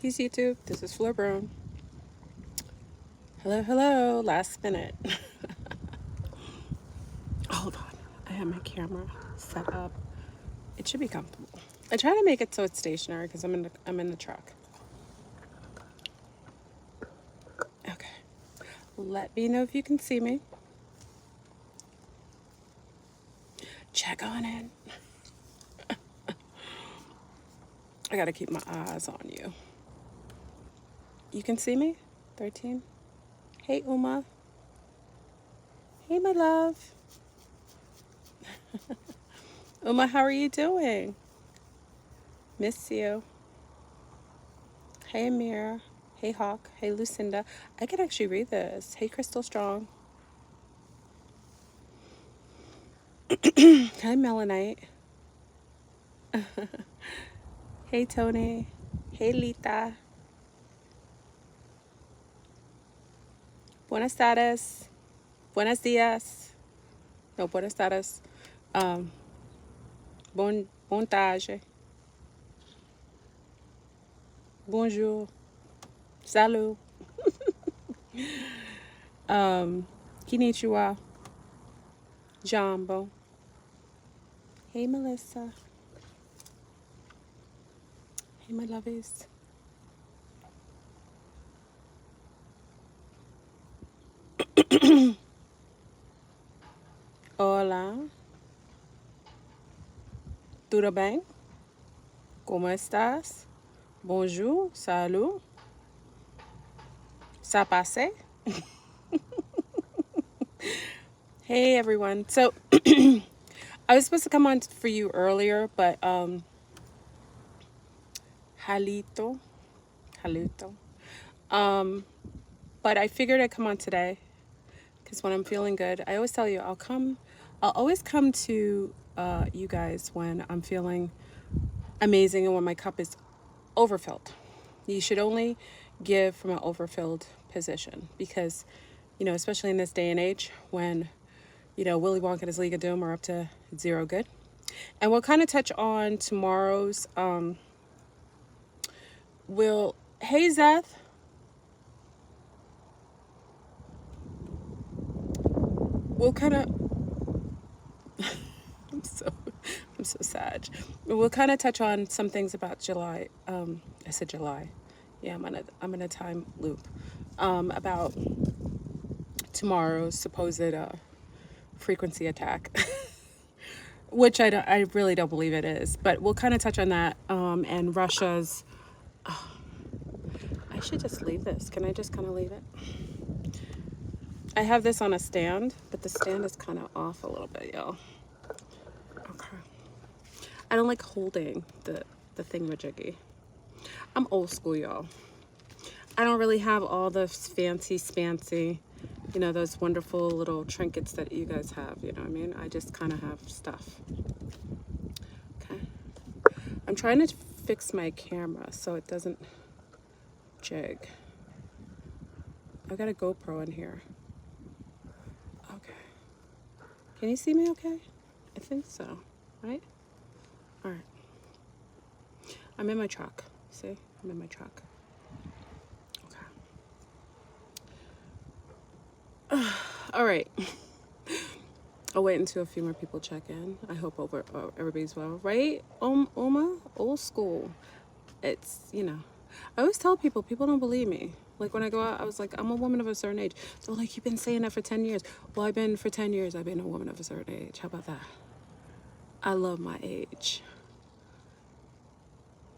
Peace YouTube, this is FleurBrun. Hello, last minute. Hold on, I have my camera set up. It should be comfortable. I try to make it so it's stationary because I'm in the truck. Okay, let me know if you can see me. Check on it. I gotta keep my eyes on you. You can see me? 13? Hey, Uma. Hey, my love. Uma, how are you doing? Miss you. Hey, Amira. Hey, Hawk. Hey, Lucinda. I could actually read this. Hey, Crystal Strong. Hi, Melanite. Hey, Tony. Hey, Lita. Buenas tardes. Buenos dias. No, buenas tardes. Bon tarde. Bonjour. Salut. Konnichiwa. Jumbo. Hey, Melissa. Hey, my lovies. Hola. Tudo bem? Como estás? Bonjour. Salut. Ça passe? Hey, everyone. So, I was supposed to come on for you earlier, but, Halito. But I figured I'd come on today because when I'm feeling good, I always tell you I'll always come to you guys when I'm feeling amazing and when my cup is overfilled. You should only give from an overfilled position because, especially in this day and age when, Willy Wonka and his League of Doom are up to zero good. And we'll kind of touch on tomorrow's, hey, Zeth. We'll kind of, I'm so sad. We'll kind of touch on some things about July. I said July. Yeah, I'm in a time loop. About tomorrow's supposed frequency attack, which I really don't believe it is. But we'll kind of touch on that. And Russia's. I should just leave this. Can I just kind of leave it? I have this on a stand, but the stand is kind of off a little bit, y'all. Okay. I don't like holding the thingamajiggy. I'm old school, y'all. I don't really have all the fancy, those wonderful little trinkets that you guys have, you know what I mean? I just kind of have stuff. Okay. I'm trying to fix my camera so it doesn't jig. I've got a GoPro in here. Okay. Can you see me okay? I think so, right? All right. I'm in my truck. See? I'm in my truck. Okay. All right. I'll wait until a few more people check in. I hope everybody's well, right? Oma, old school. It's, I always tell people don't believe me. Like when I go out, I was like, I'm a woman of a certain age. They're like, you've been saying that for 10 years. Well, for 10 years, I've been a woman of a certain age. How about that? I love my age.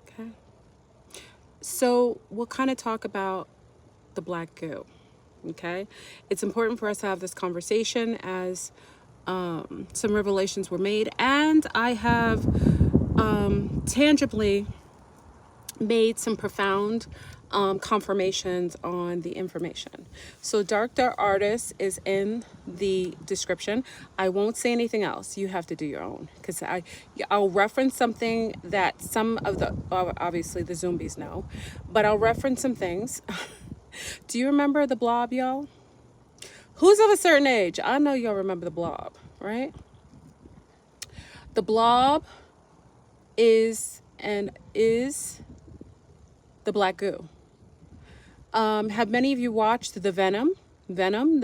Okay. So we'll kind of talk about the black goo. Okay. It's important for us to have this conversation as some revelations were made. And I have tangibly made some profound confirmations on the information. So Dr. Ardis is in the description. I won't say anything else. You have to do your own because I'll reference something that some of the, obviously the zombies know, but I'll reference some things. Do you remember the blob, y'all? Who's of a certain age? I know y'all remember the blob, right? The blob is the black goo. Have many of you watched the Venom? Venom,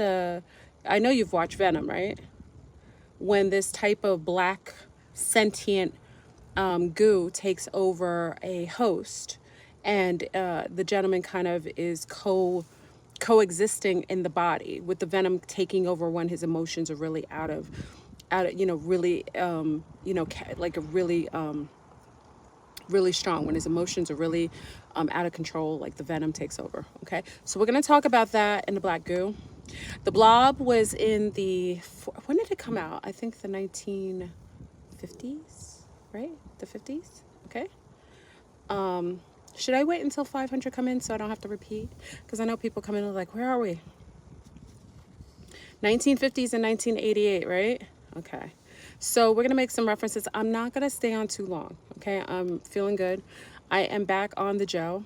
I know you've watched Venom, right? When this type of black sentient goo takes over a host, and the gentleman kind of is coexisting in the body, with the venom taking over when his emotions are really out of really like a really really strong, when his emotions are really out of control, like the venom takes over. Okay, so we're going to talk about that in the black goo. The blob was in when did it come out? I think the 1950s, right? The 50s. Okay. Should I wait until 500 come in so I don't have to repeat? Because I know people come in and like, where are we? 1950s and 1988, right? Okay. So we're going to make some references. I'm not going to stay on too long. Okay. I'm feeling good. I am back on the gel.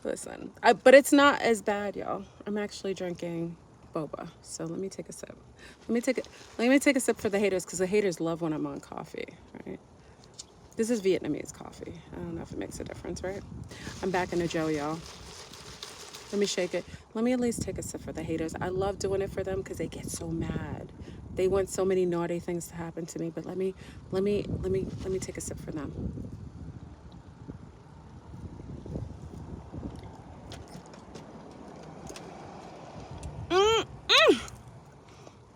Listen, but it's not as bad, y'all. I'm actually drinking boba. So let me take a sip. Let me take a sip for the haters, because the haters love when I'm on coffee, right? This is Vietnamese coffee. I don't know if it makes a difference, right? I'm back in the gel, y'all. Let me shake it. Let me at least take a sip for the haters. I love doing it for them because they get so mad. They want so many naughty things to happen to me. But let me take a sip for them.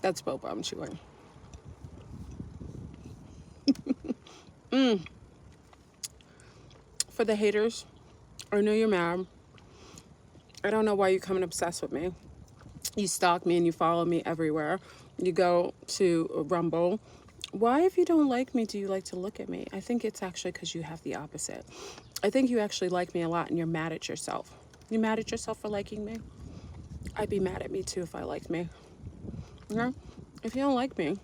That's boba I'm chewing. For the haters, I know you're mad. I don't know why you come and obsess with me. You stalk me and you follow me everywhere. You go to Rumble. Why, if you don't like me, do you like to look at me? I think it's actually because you have the opposite. I think you actually like me a lot and you're mad at yourself. You mad at yourself for liking me? I'd be mad at me too if I liked me. Okay? If you don't like me,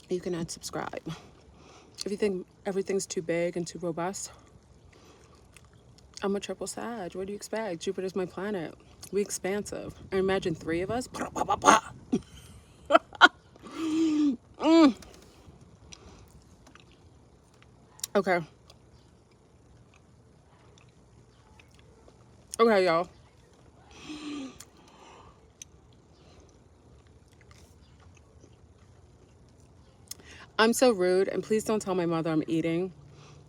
you can unsubscribe. If you think everything's too big and too robust, I'm a triple Sag. What do you expect? Jupiter's my planet. We expansive. And imagine 3 of us. Okay. Okay, y'all. I'm so rude, and please don't tell my mother I'm eating.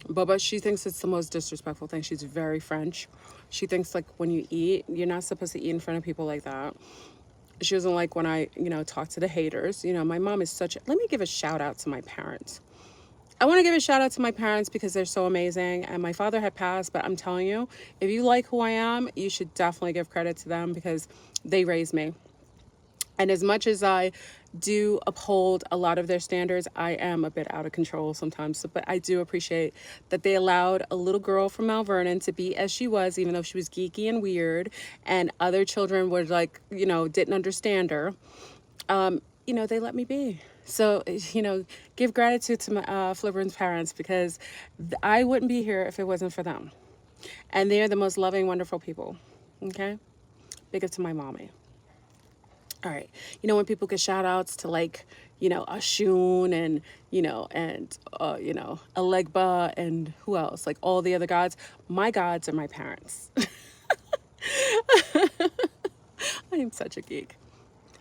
But she thinks it's the most disrespectful thing. She's very French. She thinks like when you eat, you're not supposed to eat in front of people like that. She doesn't like when I, talk to the haters. My mom is let me give a shout out to my parents. I want to give a shout out to my parents because they're so amazing. And my father had passed, but I'm telling you, if you like who I am, you should definitely give credit to them because they raised me. And as much as I do uphold a lot of their standards, I am a bit out of control sometimes. But I do appreciate that they allowed a little girl from Mount Vernon to be as she was, even though she was geeky and weird. And other children were like, didn't understand her. They let me be. So, give gratitude to my FleurBrun's parents because I wouldn't be here if it wasn't for them. And they're the most loving, wonderful people. Okay? Big up to my mommy. All right. When people get shout outs to like, Ashun and, Alegba and who else? Like all the other gods. My gods are my parents. I am such a geek.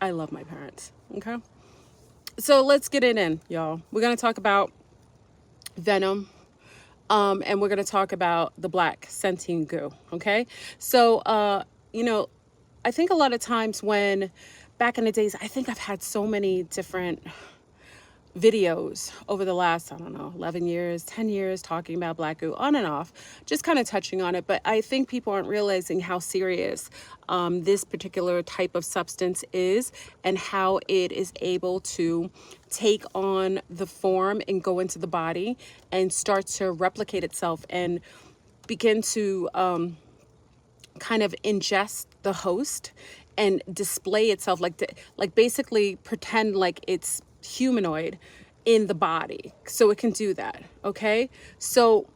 I love my parents. Okay. So let's get it in, y'all. We're going to talk about Venom. And we're going to talk about the black sentient goo. Okay. So, I think a lot of times back in the days, I think I've had so many different videos over the last, 11 years, 10 years, talking about black goo on and off, just kind of touching on it. But I think people aren't realizing how serious this particular type of substance is and how it is able to take on the form and go into the body and start to replicate itself and begin to kind of ingest the host and display itself like basically pretend like it's humanoid in the body, so it can do that. Okay, so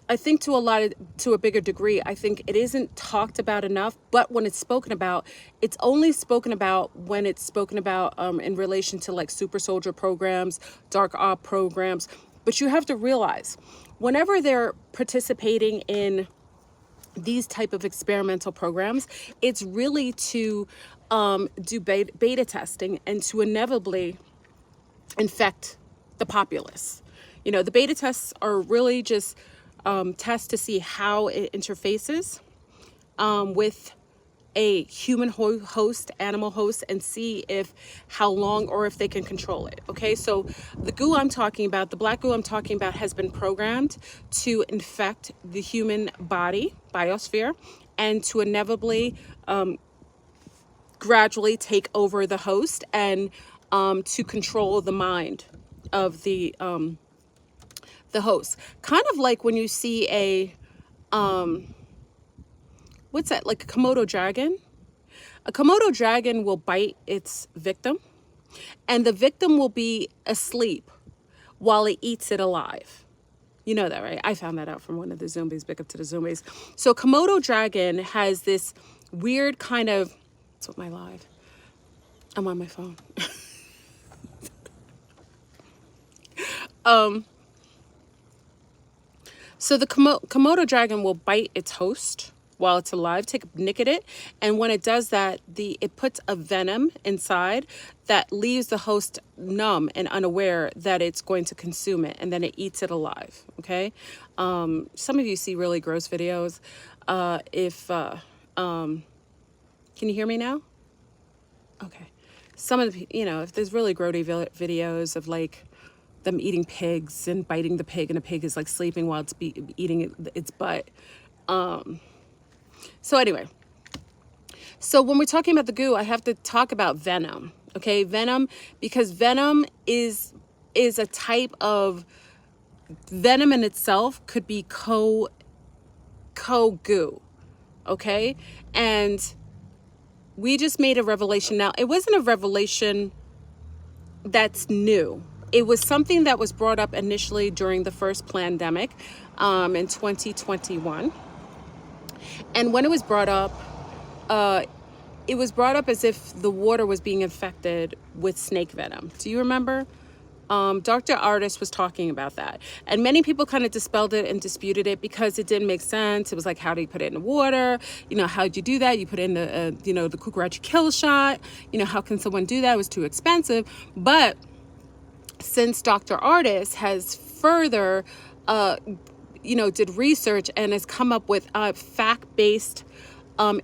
I think to a bigger degree, I think it isn't talked about enough. But when it's spoken about, it's only spoken about when it's spoken about in relation to like super soldier programs, dark op programs. But you have to realize, whenever they're participating in these type of experimental programs, it's really to do beta testing and to inevitably infect the populace. You know, the beta tests are really just tests to see how it interfaces with a human host, animal host, and see if how long or if they can control it. Okay, so the goo I'm talking about, the black goo I'm talking about, has been programmed to infect the human body, biosphere, and to inevitably gradually take over the host and to control the mind of the host. Kind of like when you see a what's that, like a Komodo dragon? A Komodo dragon will bite its victim, and the victim will be asleep while it eats it alive. You know that, right? I found that out from one of the zombies. Big up to the zombies. So Komodo dragon has this weird kind of, what's with my live? I'm on my phone. So the Komodo dragon will bite its host while it's alive, nick at it, and when it does that, it puts a venom inside that leaves the host numb and unaware that it's going to consume it, and then it eats it alive. Okay, some of you see really gross videos. Can you hear me now? Okay, some of the, you know, if there's really grody videos of like them eating pigs and biting the pig, and the pig is like sleeping while it's eating its butt. So anyway, so when we're talking about the goo, I have to talk about venom. Okay, venom, because venom is a type of venom in itself could be co-goo. Okay, and we just made a revelation. Now, it wasn't a revelation that's new. It was something that was brought up initially during the first pandemic in 2021. And when it was brought up as if the water was being infected with snake venom. Do you remember? Dr. Ardis was talking about that. And many people kind of dispelled it and disputed it because it didn't make sense. It was like, how do you put it in the water? You know, how'd you do that? You put in the cucaracha kill shot. You know, how can someone do that? It was too expensive. But since Dr. Ardis has further did research and has come up with fact-based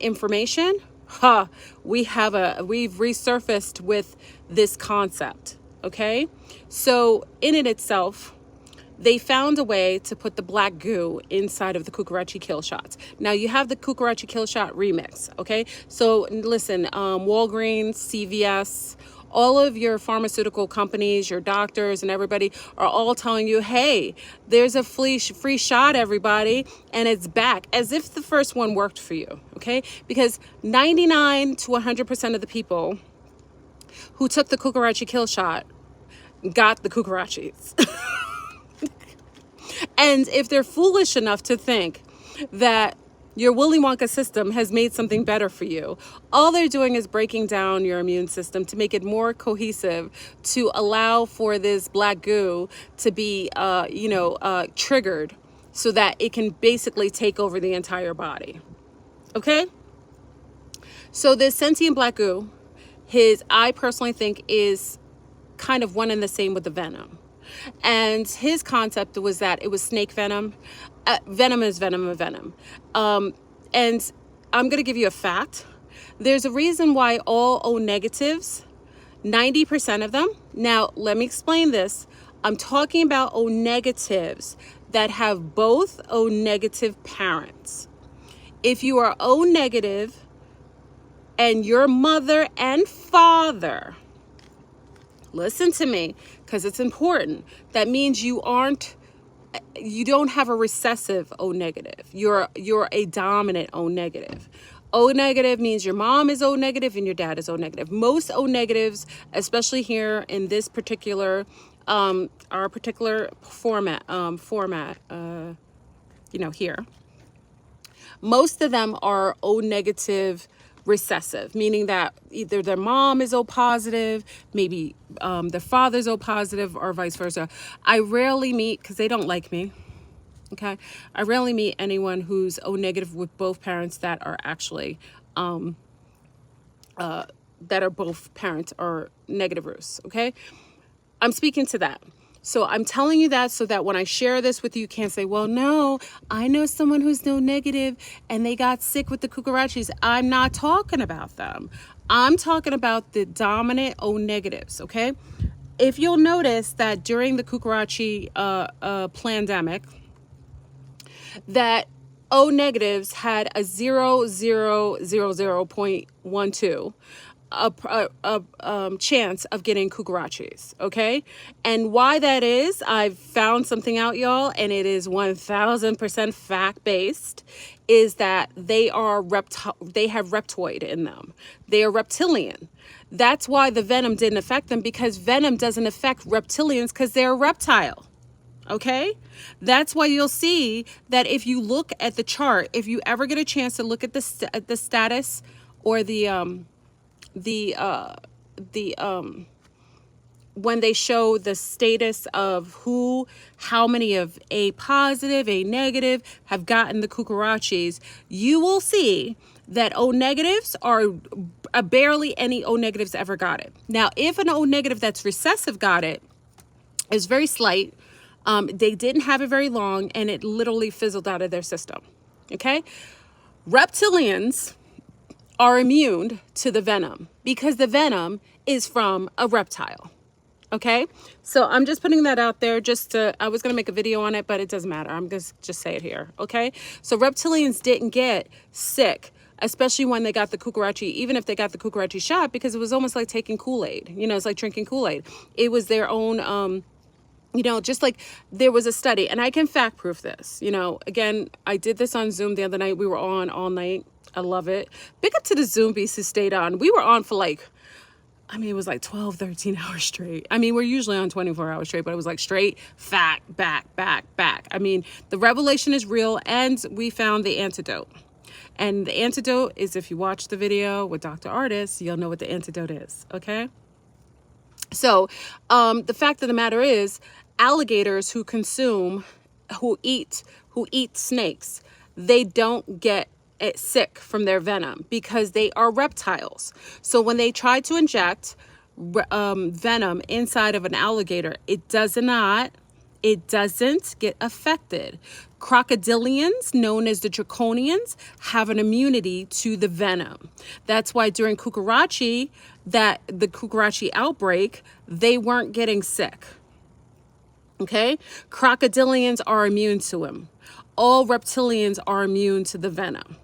information, we've resurfaced with this concept. Okay, so in it itself, they found a way to put the black goo inside of the cucaracha kill shots. Now you have the cucaracha kill shot remix. Okay, so listen, Walgreens, CVS, all of your pharmaceutical companies, your doctors and everybody are all telling you, hey, there's a free shot, everybody, and it's back, as if the first one worked for you, okay? Because 99 to 100% of the people who took the cucaracha kill shot got the cucarachas. And if they're foolish enough to think that your Willy Wonka system has made something better for you, all they're doing is breaking down your immune system to make it more cohesive, to allow for this black goo to be, triggered so that it can basically take over the entire body. Okay? So this sentient black goo, I personally think is kind of one and the same with the venom. And his concept was that it was snake venom. Venom is venom of venom. And I'm going to give you a fact. There's a reason why all O negatives, 90% of them, now let me explain this. I'm talking about O negatives that have both O negative parents. If you are O negative and your mother and father, listen to me, because it's important. That means you don't have a recessive O negative. You're a dominant O negative. O negative means your mom is O negative and your dad is O negative. Most O negatives, especially here in this particular, our particular format, here, most of them are O negative recessive, meaning that either their mom is O positive, maybe their father's O positive, or vice versa. I rarely meet, because they don't like me, okay? I rarely meet anyone who's O negative with both parents that are actually, that are both parents or negative roots, okay? I'm speaking to that. So I'm telling you that so that when I share this with you, you can't say, well, no, I know someone who's no negative and they got sick with the cucarachas. I'm not talking about them. I'm talking about the dominant O negatives, okay? If you'll notice that during the cucarachi pandemic, that O negatives had a 0.12 chance of getting cucarachas, okay? And why that is, I've found something out, y'all, and it is 1000% fact-based, is that they have reptoid in them. They are reptilian. That's why the venom didn't affect them, because venom doesn't affect reptilians because they're a reptile. Okay, that's why you'll see that if you look at the chart, if you ever get a chance to look at the status or when they show the status of how many of A positive, A negative have gotten the cucarachas, you will see that O negatives are barely any O negatives ever got it. Now, if an O negative that's recessive got it, it's very slight. They didn't have it very long, and it literally fizzled out of their system. Okay? Reptilians are immune to the venom because the venom is from a reptile. Okay? So I'm just putting that out there I was going to make a video on it, but it doesn't matter. I'm going to just say it here. Okay? So reptilians didn't get sick, especially when they got the cucarachi, even if they got the cucarachi shot, because it was almost like taking Kool-Aid. You know, it's like drinking Kool-Aid. It was their own, just like there was a study, and I can fact proof this. Again, I did this on Zoom the other night. We were on all night. I love it. Big up to the Zoom beasts who stayed on. We were on for it was like 12, 13 hours straight. We're usually on 24 hours straight, but it was like straight, fact, back. The revelation is real, and we found the antidote. And the antidote is, if you watch the video with Dr. Ardis, you'll know what the antidote is, okay? So the fact of the matter is, alligators who eat snakes, they don't get sick from their venom because they are reptiles. So when they try to inject venom inside of an alligator, it doesn't get affected. Crocodilians, known as the draconians, have an immunity to the venom. That's why during the cucarachi outbreak, they weren't getting sick. Okay? Crocodilians are immune to him. All reptilians are immune to the venom.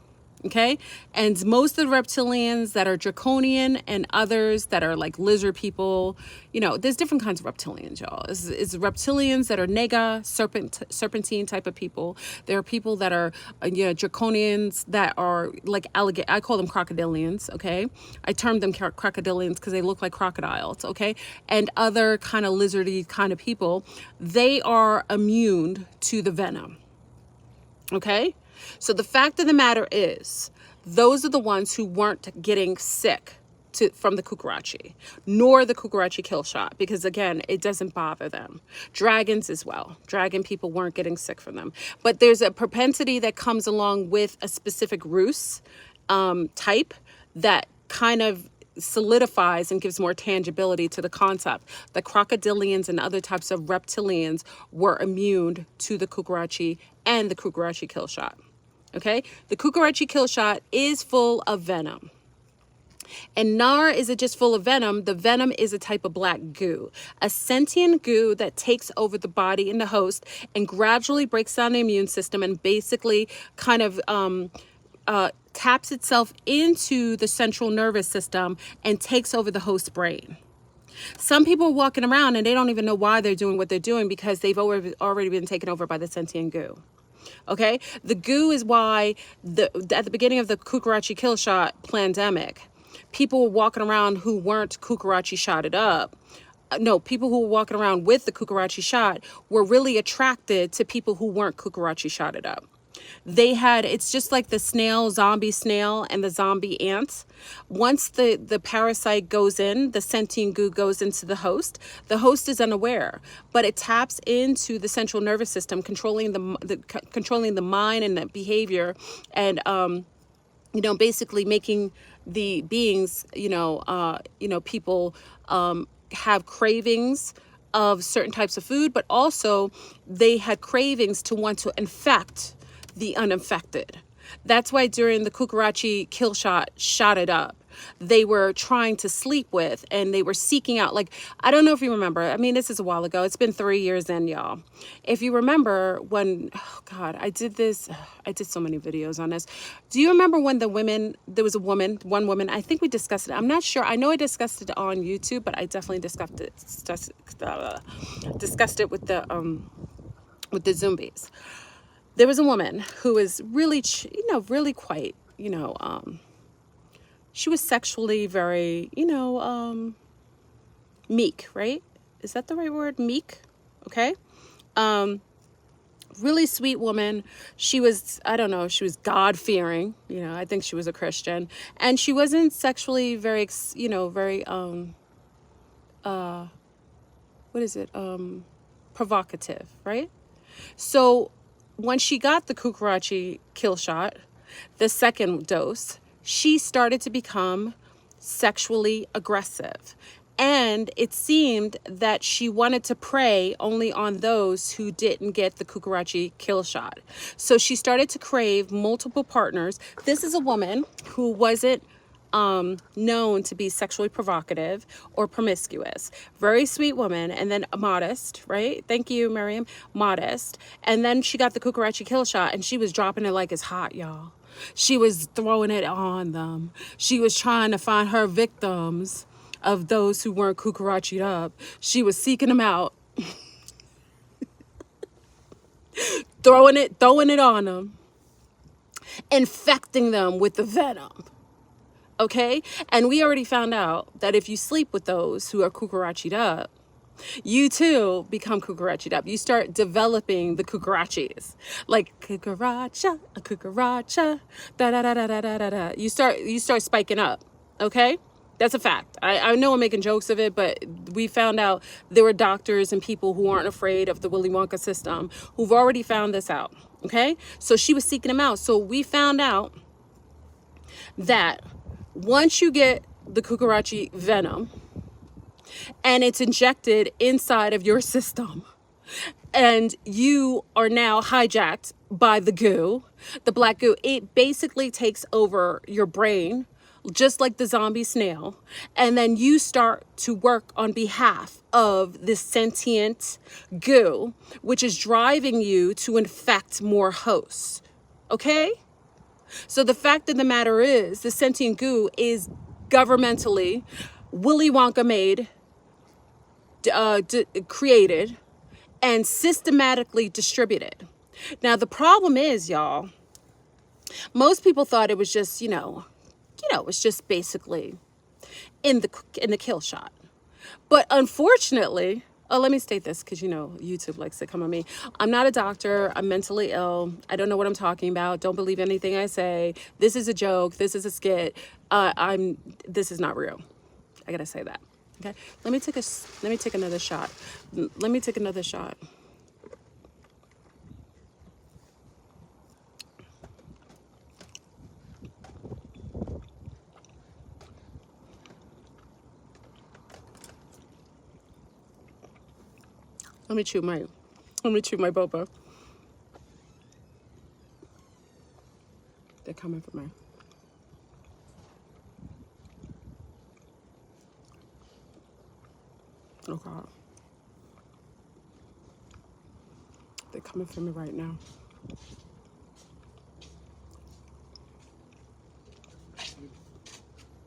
Okay? And most of the reptilians that are draconian and others that are like lizard people, there's different kinds of reptilians, y'all. It's reptilians that are nega, serpentine type of people. There are people that are, draconians that are like alligator. I call them crocodilians, okay? I term them crocodilians because they look like crocodiles, okay? And other kind of lizardy kind of people, they are immune to the venom, okay? So the fact of the matter is, those are the ones who weren't getting sick from the cucarachi, nor the cucarachi kill shot, because again, it doesn't bother them. Dragons as well. Dragon people weren't getting sick from them. But there's a propensity that comes along with a specific roost type that kind of solidifies and gives more tangibility to the concept that crocodilians and other types of reptilians were immune to the cucarachi and the cucarachi kill shot. Okay? The cucarachi kill shot is full of venom. And nor is it just full of venom. The venom is a type of black goo, a sentient goo that takes over the body and the host and gradually breaks down the immune system and basically kind of taps itself into the central nervous system and takes over the host brain. Some people are walking around and they don't even know why they're doing what they're doing because they've already been taken over by the sentient goo. Okay? The goo is why at the beginning of the cucarachi kill shot pandemic, people were walking around who weren't cucarachi shotted up. No, people who were walking around with the cucarachi shot were really attracted to people who weren't cucarachi shotted up. They had, it's just like the snail, zombie snail, and the zombie ants. Once the parasite goes in, the sentient goo goes into the host is unaware, but it taps into the central nervous system, controlling controlling the mind and the behavior, and you know, basically making the beings, people have cravings of certain types of food, but also they had cravings to want to infect the uninfected. That's why during the Cucarachi kill shot it up, they were trying to sleep with, and they were seeking out, like, I don't know if you remember, I mean, this is a while ago, it's been 3 years in, y'all. If you remember when, oh God, I did so many videos on this. Do you remember when there was one woman, I think we discussed it, I'm not sure, I know I discussed it on YouTube, but I definitely discussed it with the zombies. There was a woman who was really, really quite, she was sexually very, meek, right? Is that the right word? Meek? Okay. Really sweet woman. She was, I don't know, she was God-fearing. I think she was a Christian. And she wasn't sexually very, very, provocative, right? So when she got the Cucarachi kill shot, the second dose, she started to become sexually aggressive. And it seemed that she wanted to prey only on those who didn't get the Cucarachi kill shot. So she started to crave multiple partners. This is a woman who wasn't known to be sexually provocative or promiscuous. Very sweet woman, and then modest, right? Thank you, Miriam. Modest. And then she got the Cucarachi kill shot, and she was dropping it like it's hot, y'all. She was throwing it on them. She was trying to find her victims of those who weren't Cucarachi'd up. She was seeking them out, throwing it on them, infecting them with the venom. Okay? And we already found out that if you sleep with those who are Cucarachi'd up, you too become Cucarachi'd up. You start developing the Cucarachis. Like cucaracha, a cucaracha, da da da da da da da. You start spiking up. Okay? That's a fact. I know I'm making jokes of it, but we found out there were doctors and people who aren't afraid of the Willy Wonka system who've already found this out. Okay? So she was seeking them out. So we found out that once you get the Cucarachi venom and it's injected inside of your system and you are now hijacked by the goo, the black goo, it basically takes over your brain, just like the zombie snail. And then you start to work on behalf of this sentient goo, which is driving you to infect more hosts. Okay? So the fact of the matter is, the sentient goo is governmentally, Willy Wonka made, created, and systematically distributed. Now the problem is, y'all, most people thought it was just, it was just basically in the kill shot. But unfortunately, let me state this because, YouTube likes to come on me. I'm not a doctor. I'm mentally ill. I don't know what I'm talking about. Don't believe anything I say. This is a joke. This is a skit. This is not real. I gotta say that. Okay. Let me take another shot. Let me take another shot. Let me chew my boba. They're coming for me. Oh God. They're coming for me right now.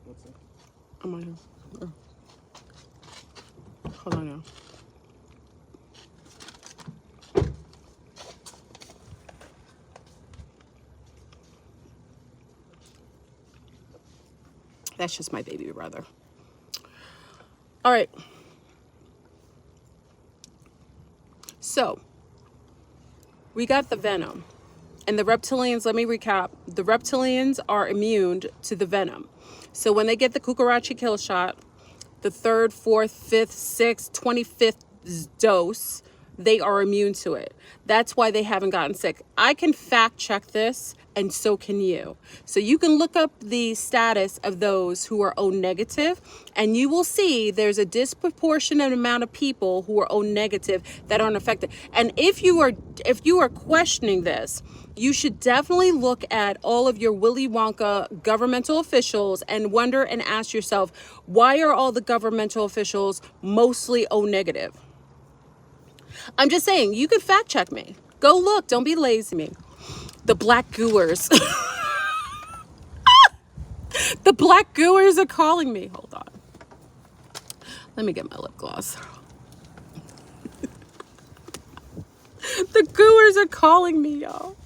What's that? I'm on here. Oh. Hold on now. That's just my baby brother. All right. So we got the venom. And the reptilians, let me recap, the reptilians are immune to the venom. So when they get the Cucarachi kill shot, the 3rd, 4th, 5th, 6th, 25th dose, they are immune to it. That's why they haven't gotten sick. I can fact check this, and so can you. So you can look up the status of those who are O negative, and you will see there's a disproportionate amount of people who are O negative that aren't affected. And if you are questioning this, you should definitely look at all of your Willy Wonka governmental officials and wonder and ask yourself, why are all the governmental officials mostly O negative? I'm just saying, you can fact check me. Go look, don't be lazy me. The black gooers. The black gooers are calling me. Hold on. Let me get my lip gloss. The gooers are calling me, y'all.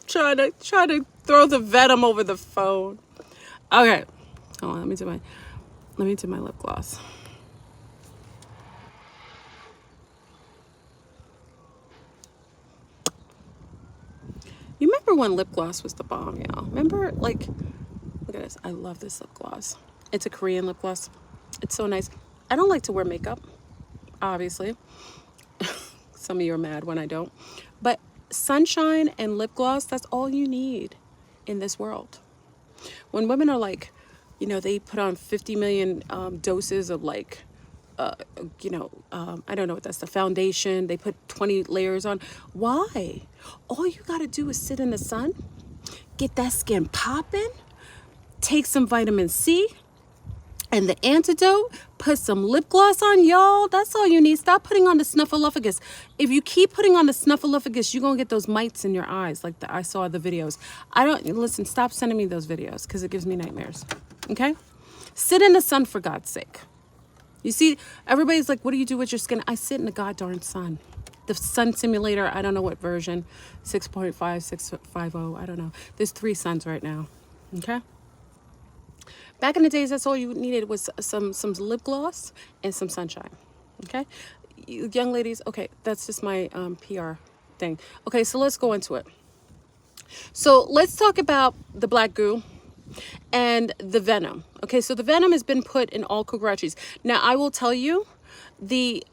Trying to throw the venom over the phone. Okay. Hold on, let me do my lip gloss. You remember when lip gloss was the bomb, y'all? Remember, like, look at this. I love this lip gloss. It's a Korean lip gloss. It's so nice. I don't like to wear makeup, obviously. Some of you are mad when I don't. But sunshine and lip gloss, that's all you need in this world. When women are like, you know, they put on 50 million doses of like, I don't know what that's, the foundation. They put 20 layers on. Why? All you got to do is sit in the sun, get that skin popping, take some vitamin C and the antidote, put some lip gloss on, y'all. That's all you need. Stop putting on the snuffleupagus. If you keep putting on the snuffleupagus, you're going to get those mites in your eyes like I saw the videos. Listen, stop sending me those videos because it gives me nightmares. Okay? Sit in the sun for God's sake. You see, everybody's like, what do you do with your skin? I sit in the goddamn sun. The sun simulator, I don't know what version, 6.5, 6.50, I don't know. There's 3 suns right now, okay? Back in the days, that's all you needed was some lip gloss and some sunshine, okay? You young ladies, okay, that's just my PR thing. Okay, so let's go into it. So let's talk about the black goo and the venom. Okay, so the venom has been put in all Cucarachis. Now, I will tell you, the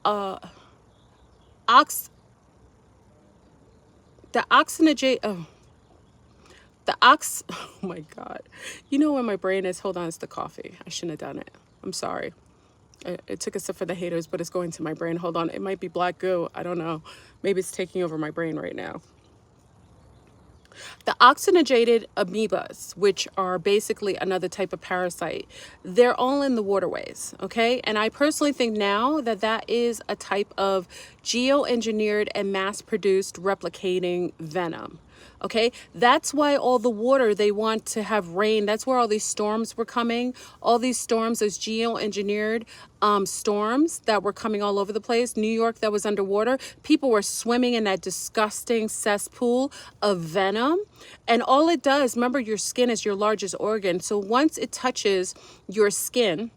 oxygenate, oh my God. You know where my brain is? Hold on, it's the coffee. I shouldn't have done it. I'm sorry. It took a sip for the haters, but it's going to my brain. Hold on, it might be black goo. I don't know. Maybe it's taking over my brain right now. The oxygenated amoebas, which are basically another type of parasite, they're all in the waterways, okay? And I personally think now that is a type of geoengineered and mass-produced replicating venom. Okay, that's why all the water, they want to have rain. That's where all these storms were coming. All these storms, those geoengineered storms that were coming all over the place. New York that was underwater. People were swimming in that disgusting cesspool of venom. And all it does, remember, your skin is your largest organ. So once it touches your skin,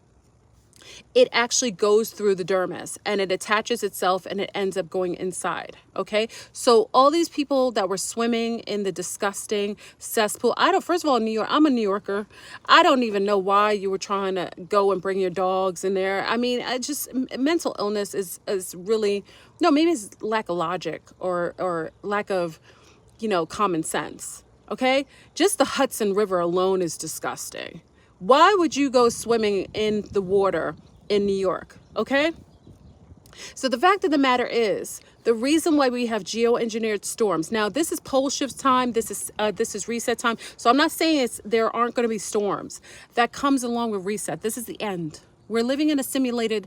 it actually goes through the dermis and it attaches itself and it ends up going inside. Okay. So all these people that were swimming in the disgusting cesspool, first of all, New York, I'm a New Yorker. I don't even know why you were trying to go and bring your dogs in there. I mean, mental illness is really, no, maybe it's lack of logic or lack of, common sense. Okay. Just the Hudson River alone is disgusting. Why would you go swimming in the water in New York? Okay. So the fact of the matter is, the reason why we have geoengineered storms. Now, this is pole shift time. This is reset time. So I'm not saying there aren't going to be storms. That comes along with reset. This is the end. We're living in a simulated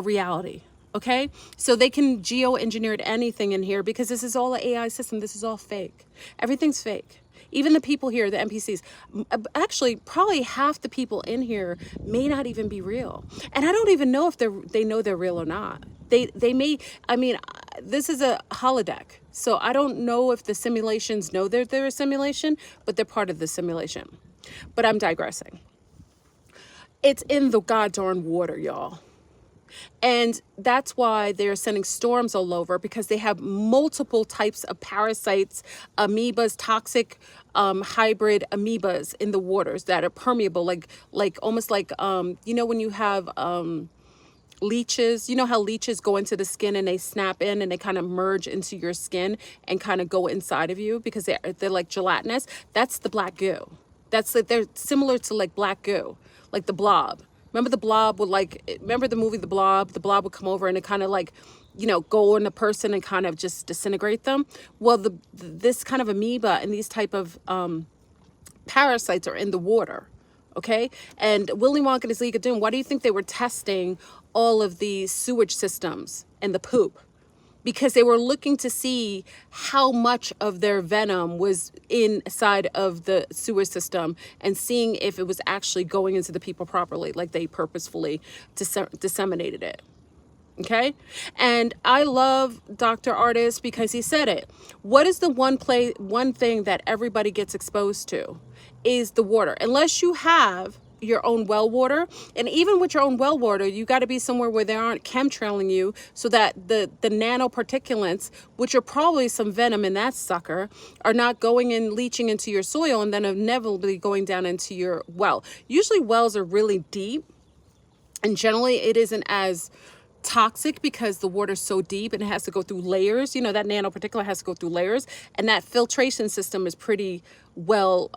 reality. Okay. So they can geoengineer anything in here because this is all an AI system. This is all fake. Everything's fake. Even the people here, the NPCs, actually probably half the people in here may not even be real. And I don't even know if they know they're real or not. They may, this is a holodeck. So I don't know if the simulations know they're a simulation, but they're part of the simulation. But I'm digressing. It's in the goddamn water, y'all. And that's why they're sending storms all over, because they have multiple types of parasites, amoebas, toxic hybrid amoebas in the waters that are permeable, like almost like you know, when you have leeches, you know how leeches go into the skin and they snap in and they kind of merge into your skin and kind of go inside of you because they're like gelatinous. That's the black goo. That's like, they're similar to like black goo, like the blob. Remember the blob would remember the movie The Blob? The blob would come over and it kind of like, you know, go on a person and kind of just disintegrate them. Well, this kind of amoeba and these type of parasites are in the water. Okay. And Willy Wonka and his League of Doom, why do you think they were testing all of these sewage systems and the poop? Because they were looking to see how much of their venom was inside of the sewer system and seeing if it was actually going into the people properly, like they purposefully disseminated it. Okay. And I love Dr. Ardis because he said it. What is the one thing that everybody gets exposed to is the water. Unless you have your own well water, and even with your own well water, you got to be somewhere where they aren't chemtrailing you, so that the nanoparticulates, which are probably some venom in that sucker, are not going and leaching into your soil and then inevitably going down into your well. Usually wells are really deep, and generally it isn't as toxic because the water's so deep and it has to go through layers. You know, that nanoparticulate has to go through layers, and that filtration system is pretty well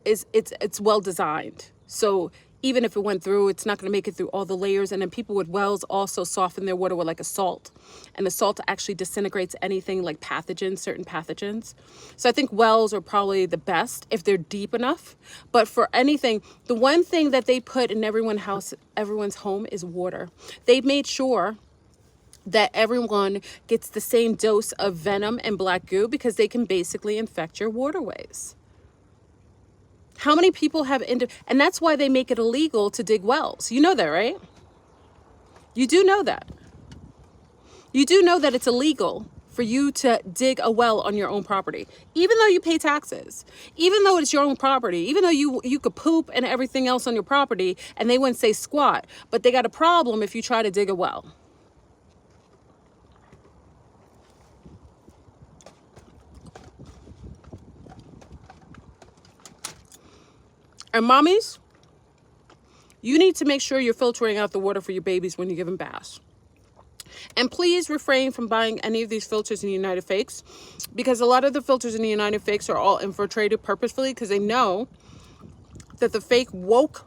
it's well designed. So even if it went through, it's not going to make it through all the layers. And then people with wells also soften their water with like a salt, and the salt actually disintegrates anything like pathogens, certain pathogens. So I think wells are probably the best if they're deep enough. But for anything, the one thing that they put in everyone's home is water. They've made sure that everyone gets the same dose of venom and black goo, because they can basically infect your waterways. How many people have, and that's why they make it illegal to dig wells. You know that, right? You do know that. You do know that it's illegal for you to dig a well on your own property, even though you pay taxes, even though it's your own property, even though you could poop and everything else on your property and they wouldn't say squat, but they got a problem if you try to dig a well. And mommies, you need to make sure you're filtering out the water for your babies when you give them baths. And please refrain from buying any of these filters in the United Fakes, because a lot of the filters in the United Fakes are all infiltrated purposefully, because they know that the fake woke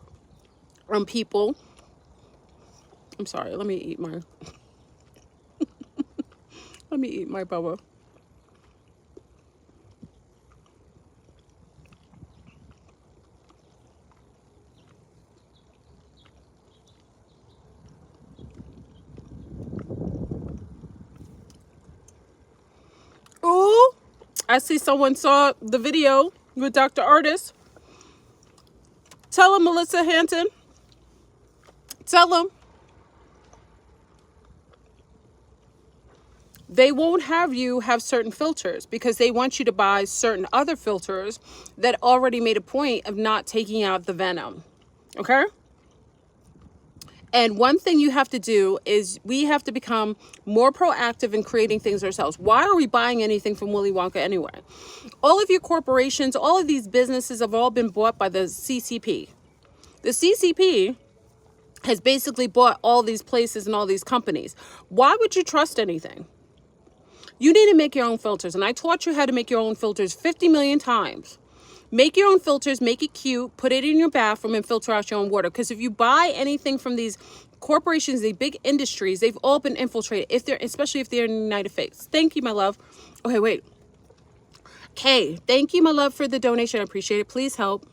people. I'm sorry, let me eat my let me eat my Bubba. Oh, I see someone saw the video with Dr. Ardis. Tell him, Melissa Hanton. Tell him. They won't have you have certain filters because they want you to buy certain other filters that already made a point of not taking out the venom. Okay? And one thing you have to do is we have to become more proactive in creating things ourselves. Why are we buying anything from Willy Wonka anyway? All of your corporations, all of these businesses have all been bought by the CCP. The CCP has basically bought all these places and all these companies. Why would you trust anything? You need to make your own filters. And I taught you how to make your own filters 50 million times. Make your own filters, make it cute, put it in your bathroom and filter out your own water. Because if you buy anything from these corporations, these big industries, they've all been infiltrated, especially if they're in the United States. Thank you, my love. Okay, wait. Okay, thank you, my love, for the donation. I appreciate it. Please help.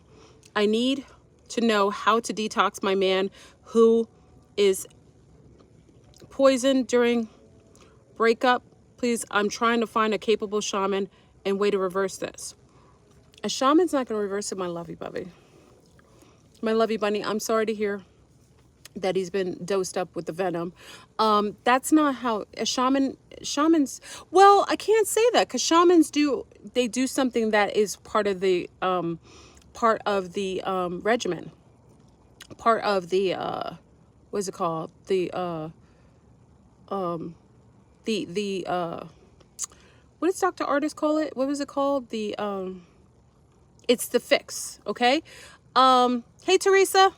I need to know how to detox my man who is poisoned during breakup. Please, I'm trying to find a capable shaman and way to reverse this. A shaman's not going to reverse it, my lovey bubby. My lovey bunny, I'm sorry to hear that he's been dosed up with the venom. That's not how a shamans, well, I can't say that because shamans do something that is part of the regimen, part of the, what's it called? What does Dr. Ardis call it? What was it called? It's the fix, okay? Hey, Teresa.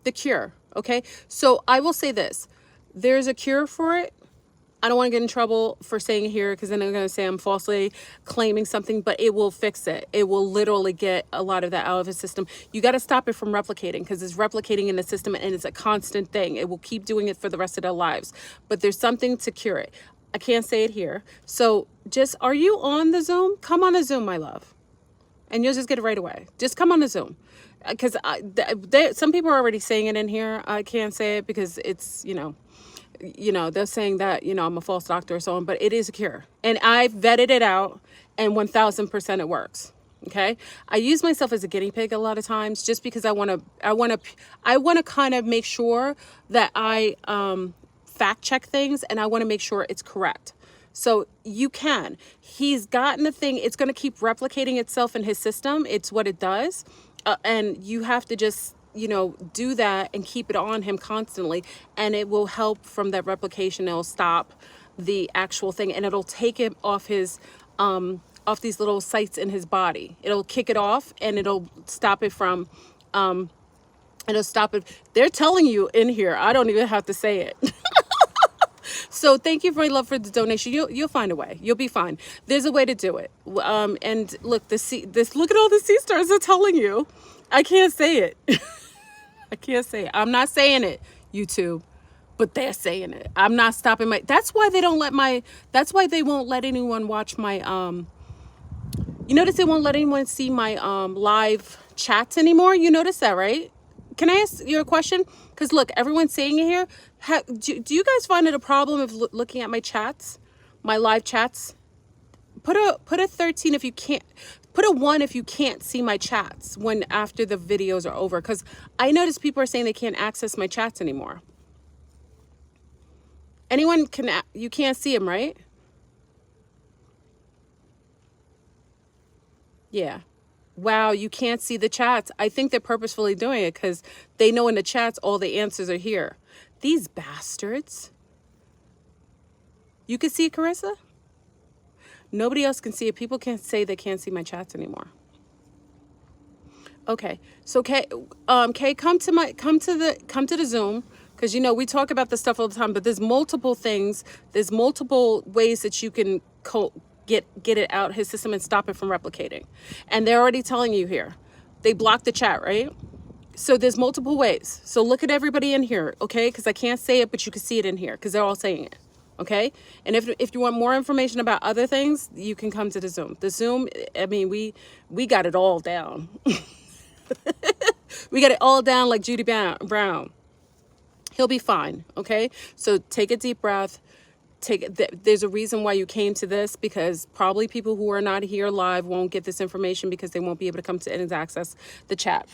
The cure, okay? So I will say this. There's a cure for it. I don't want to get in trouble for saying it here because then I'm going to say I'm falsely claiming something, but it will fix it. It will literally get a lot of that out of the system. You got to stop it from replicating because it's replicating in the system and it's a constant thing. It will keep doing it for the rest of their lives, but there's something to cure it. I can't say it here. So just, are you on the Zoom? Come on the Zoom, my love. And you'll just get it right away. Just come on the Zoom. Because some people are already saying it in here. I can't say it because it's, they're saying that, I'm a false doctor or so on, but it is a cure. And I've vetted it out and 1000% it works. Okay. I use myself as a guinea pig a lot of times just because I want to kind of make sure that I fact check things and I want to make sure it's correct. So you can. He's gotten a thing. It's going to keep replicating itself in his system. It's what it does. And you have to just, do that and keep it on him constantly. And it will help from that replication. It'll stop the actual thing and it'll take him off his, off these little sites in his body. It'll kick it off and it'll stop it from, it'll stop it. They're telling you in here. I don't even have to say it. So thank you very much for the donation. You'll find a way. You'll be fine. There's a way to do it. And look, look at all the sea stars are telling you. I can't say it. I can't say it. I'm not saying it, YouTube, but they're saying it. I'm not stopping that's why they don't let that's why they won't let anyone watch my, you notice they won't let anyone see my, live chats anymore. You notice that, right? Can I ask you a question? Because look, everyone's saying it here. Do you guys find it a problem of looking at my chats, my live chats? Put a 13 if you can't. Put a 1 if you can't see my chats when after the videos are over. Because I notice people are saying they can't access my chats anymore. Anyone can, you can't see them, right? Yeah. Wow, you can't see the chats. I think they're purposefully doing it because they know in the chats all the answers are here. These bastards. You can see it, Carissa? Nobody else can see it. People can't say they can't see my chats anymore. Okay, so Kay, come to the Zoom because we talk about this stuff all the time. But there's multiple things. There's multiple ways that you can get it out his system and stop it from replicating. And they're already telling you here. They blocked the chat, right? So there's multiple ways. So look at everybody in here, okay? Because I can't say it, but you can see it in here because they're all saying it. Okay. And if you want more information about other things, you can come to the Zoom. The Zoom, I mean, we got it all down. We got it all down like Judy Brown. He'll be fine. Okay. So take a deep breath. There's a reason why you came to this because probably people who are not here live won't get this information because they won't be able to come to and access the chat.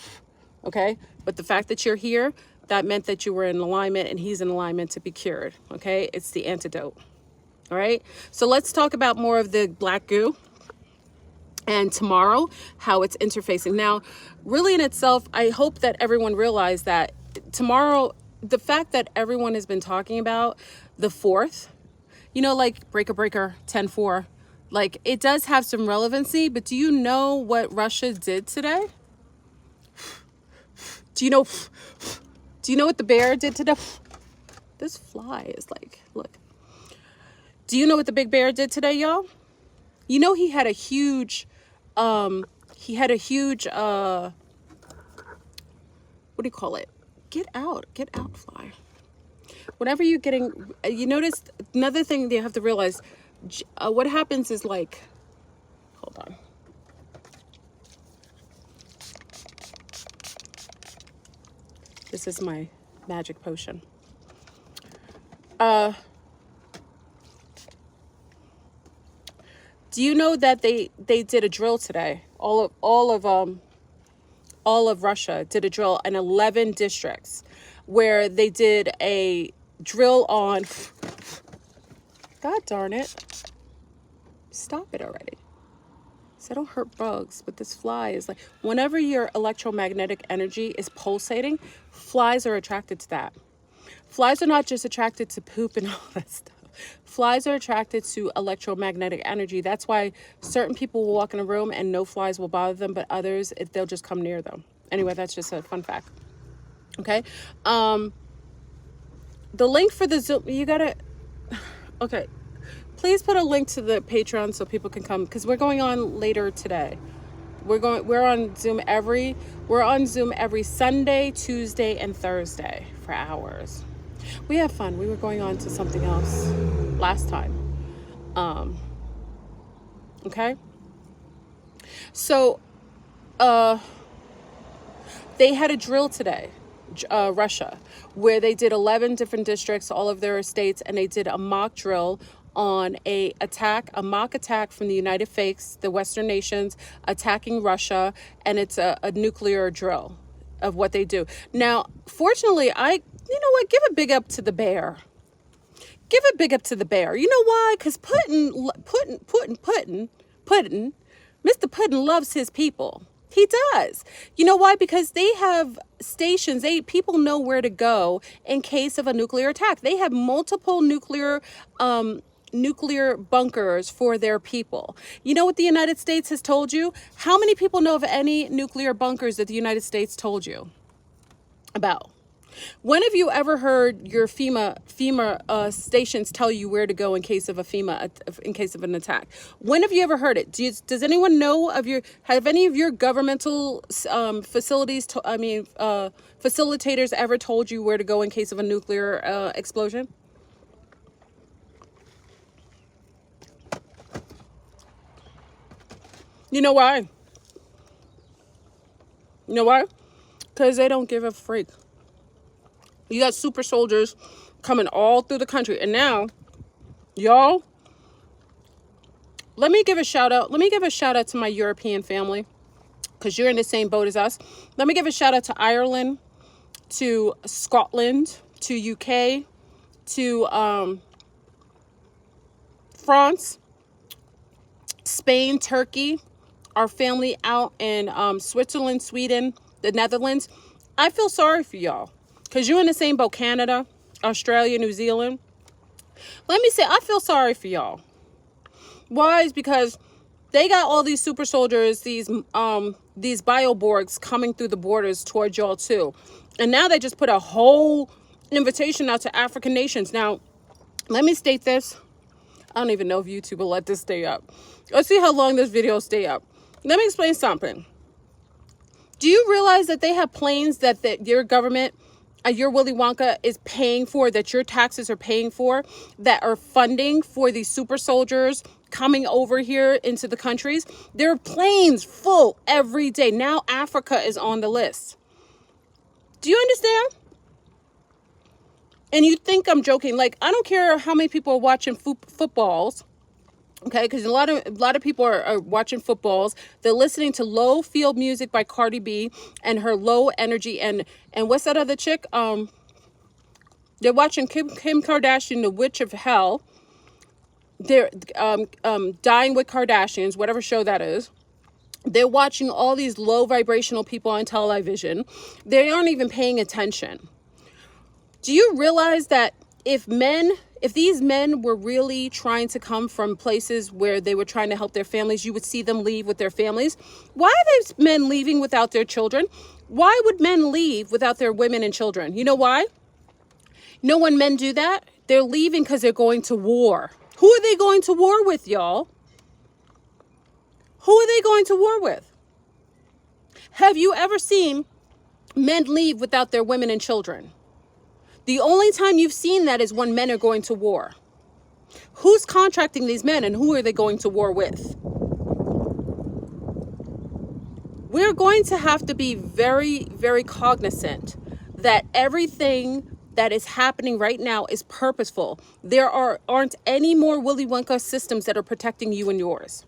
Okay. But the fact that you're here, that meant that you were in alignment and he's in alignment to be cured. Okay. It's the antidote. All right. So let's talk about more of the black goo and tomorrow, how it's interfacing. Now, really in itself, I hope that everyone realized that tomorrow, the fact that everyone has been talking about the 4th, like breaker, 10-4, like it does have some relevancy, but do you know what Russia did today? Do you know what the bear did today? This fly is like, look. Do you know what the big bear did today, y'all? He had a huge, what do you call it? Get out, fly. Whenever you're getting, you notice another thing you have to realize, what happens is like, hold on. This is my magic potion. Do you know that they did a drill today? All of Russia did a drill in 11 districts where they did a drill on, God darn it. Stop it already. They don't hurt bugs, but this fly is like, whenever your electromagnetic energy is pulsating, flies are attracted to that. Flies are not just attracted to poop and all that stuff. Flies are attracted to electromagnetic energy. That's why certain people will walk in a room and no flies will bother them, but others, they'll just come near them. Anyway, that's just a fun fact. Okay. The link for the Zoom, you gotta, okay. Please put a link to the Patreon so people can come, because we're going on later today. We're on Zoom every Sunday, Tuesday, and Thursday for hours. We have fun. We were going on to something else last time. Okay. So, they had a drill today, Russia, where they did 11 different districts, all of their states, and they did a mock drill on a mock attack from the United States, the Western nations attacking Russia, and it's a nuclear drill of what they do. Now, fortunately, you know what, give a big up to the bear. Give a big up to the bear. You know why? Because Putin, Mr. Putin loves his people. He does. You know why? Because they have stations. People know where to go in case of a nuclear attack. They have multiple nuclear bunkers for their people. You know what the United States has told you? How many people know of any nuclear bunkers that the United States told you about? When have you ever heard your FEMA stations tell you where to go in case of in case of an attack? When have you ever heard it? Does anyone know have any of your governmental facilitators ever told you where to go in case of a nuclear explosion? You know why? You know why? Because they don't give a freak. You got super soldiers coming all through the country. And now, y'all, let me give a shout out. Let me give a shout out to my European family, because you're in the same boat as us. Let me give a shout out to Ireland, to Scotland, to UK, to France, Spain, Turkey, our family out in Switzerland, Sweden, the Netherlands. I feel sorry for y'all, because you're in the same boat. Canada, Australia, New Zealand. Let me say, I feel sorry for y'all. Why? Is because they got all these super soldiers, these bioborgs coming through the borders towards y'all too. And now they just put a whole invitation out to African nations. Now, let me state this. I don't even know if YouTube will let this stay up. Let's see how long this video stay up. Let me explain something. Do you realize that they have planes that your government, your Willy Wonka is paying for, that your taxes are paying for, that are funding for these super soldiers coming over here into the countries? There are planes full every day. Now Africa is on the list. Do you understand? And you think I'm joking. Like, I don't care how many people are watching footballs. Okay, because a lot of people are watching footballs. They're listening to low field music by Cardi B and her low energy, and what's that other chick? They're watching Kim Kardashian, the witch of hell. They're dying with Kardashians, whatever show that is. They're watching all these low vibrational people on television. They aren't even paying attention. Do you realize that if these men were really trying to come from places where they were trying to help their families, you would see them leave with their families? Why are these men leaving without their children? Why would men leave without their women and children? You know why? You know when men do that? They're leaving because they're going to war. Who are they going to war with, y'all? Who are they going to war with? Have you ever seen men leave without their women and children? The only time you've seen that is when men are going to war. Who's contracting these men, and who are they going to war with? We're going to have to be very, very cognizant that everything that is happening right now is purposeful. There aren't any more Willy Wonka systems that are protecting you and yours.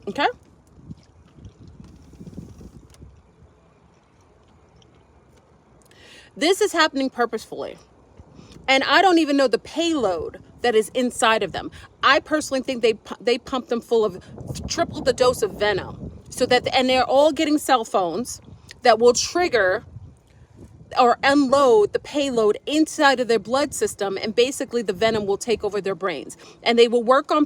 Okay? This is happening purposefully. And I don't even know the payload that is inside of them. I personally think they pump them full of triple the dose of venom, so that, and they're all getting cell phones that will trigger or unload the payload inside of their blood system, and basically the venom will take over their brains, and they will work on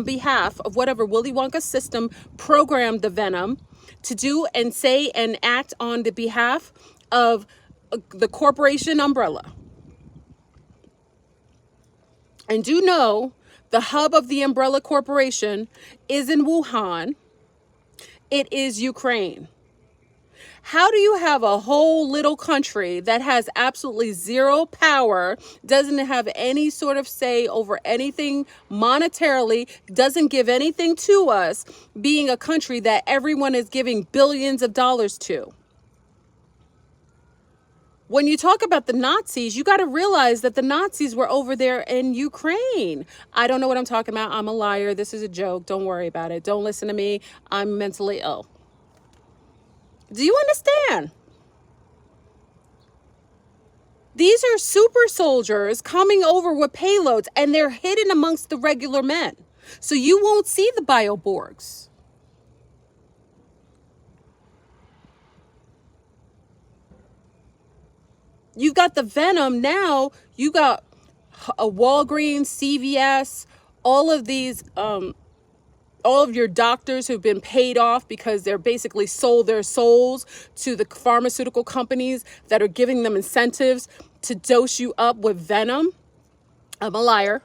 behalf of whatever Willy Wonka's system programmed the venom to do and say and act on the behalf of the corporation umbrella. And do know the hub of the umbrella corporation is in Wuhan. It is Ukraine. How do you have a whole little country that has absolutely zero power, doesn't have any sort of say over anything monetarily, doesn't give anything to us, being a country that everyone is giving billions of dollars to? When you talk about the Nazis, you got to realize that the Nazis were over there in Ukraine. I don't know what I'm talking about. I'm a liar. This is a joke. Don't worry about it. Don't listen to me. I'm mentally ill. Do you understand? These are super soldiers coming over with payloads, and they're hidden amongst the regular men. So you won't see the bioborgs. You've got the venom now. You got a Walgreens, CVS, all of these, all of your doctors who've been paid off because they're basically sold their souls to the pharmaceutical companies that are giving them incentives to dose you up with venom. I'm a liar.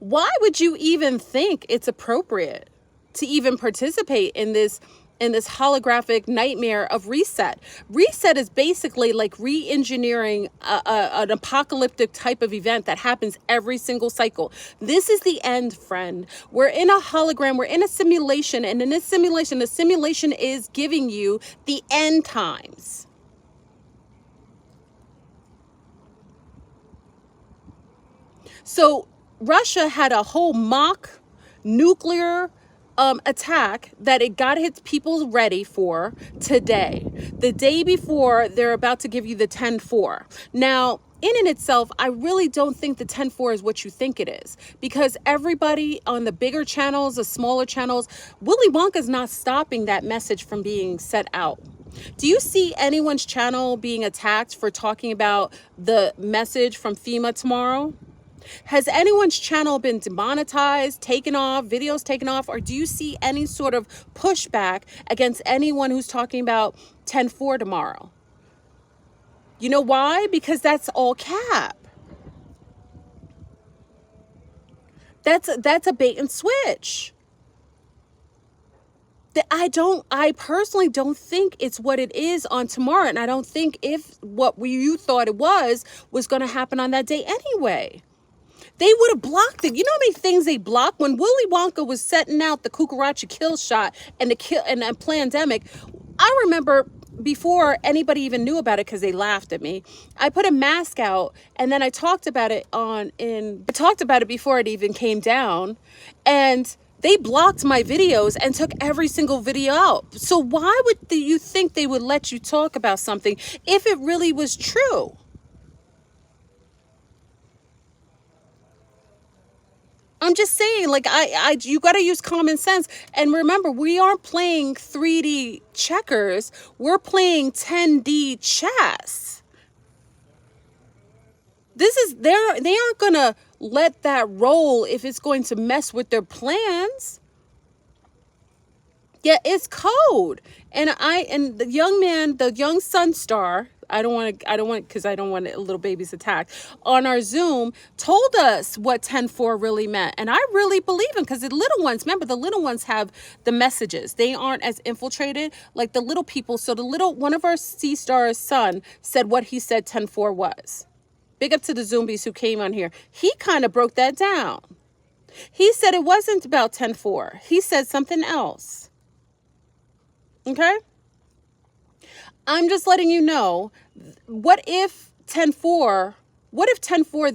Why would you even think it's appropriate to even participate in this holographic nightmare of reset? Reset is basically like re-engineering an apocalyptic type of event that happens every single cycle. This is the end, friend. We're in a hologram, we're in a simulation, and in this simulation, the simulation is giving you the end times. So Russia had a whole mock nuclear attack that it got its people ready for today. The day before, they're about to give you the 10-4. Now, in and itself, I really don't think the 10-4 is what you think it is, because everybody on the bigger channels, the smaller channels, Willy Wonka's not stopping that message from being set out. Do you see anyone's channel being attacked for talking about the message from FEMA tomorrow? Has anyone's channel been demonetized, taken off, videos taken off, or do you see any sort of pushback against anyone who's talking about 10-4 tomorrow? You know why? Because that's all cap. That's a bait and switch. I personally don't think it's what it is on tomorrow, and I don't think if what you thought it was going to happen on that day anyway. They would have blocked it. You know how many things they blocked? When Willy Wonka was setting out the Cucaracha kill shot and the pandemic, I remember before anybody even knew about it, because they laughed at me, I put a mask out, and then I talked about it before it even came down, and they blocked my videos and took every single video out. So why would you think they would let you talk about something if it really was true? I'm just saying, like, you got to use common sense. And remember, we aren't playing 3D checkers. We're playing 10D chess. They aren't going to let that roll if it's going to mess with their plans. Yeah, it's code. And the young man, the young Sun Star, because I don't want little babies attacked, on our Zoom told us what 10-4 really meant. And I really believe him, because the little ones, remember, the little ones have the messages. They aren't as infiltrated like the little people. So one of our Sea Star's son said what he said 10-4 was. Big up to the Zombies who came on here. He kind of broke that down. He said it wasn't about 10-4. He said something else. Okay? I'm just letting you know, what if 10-4,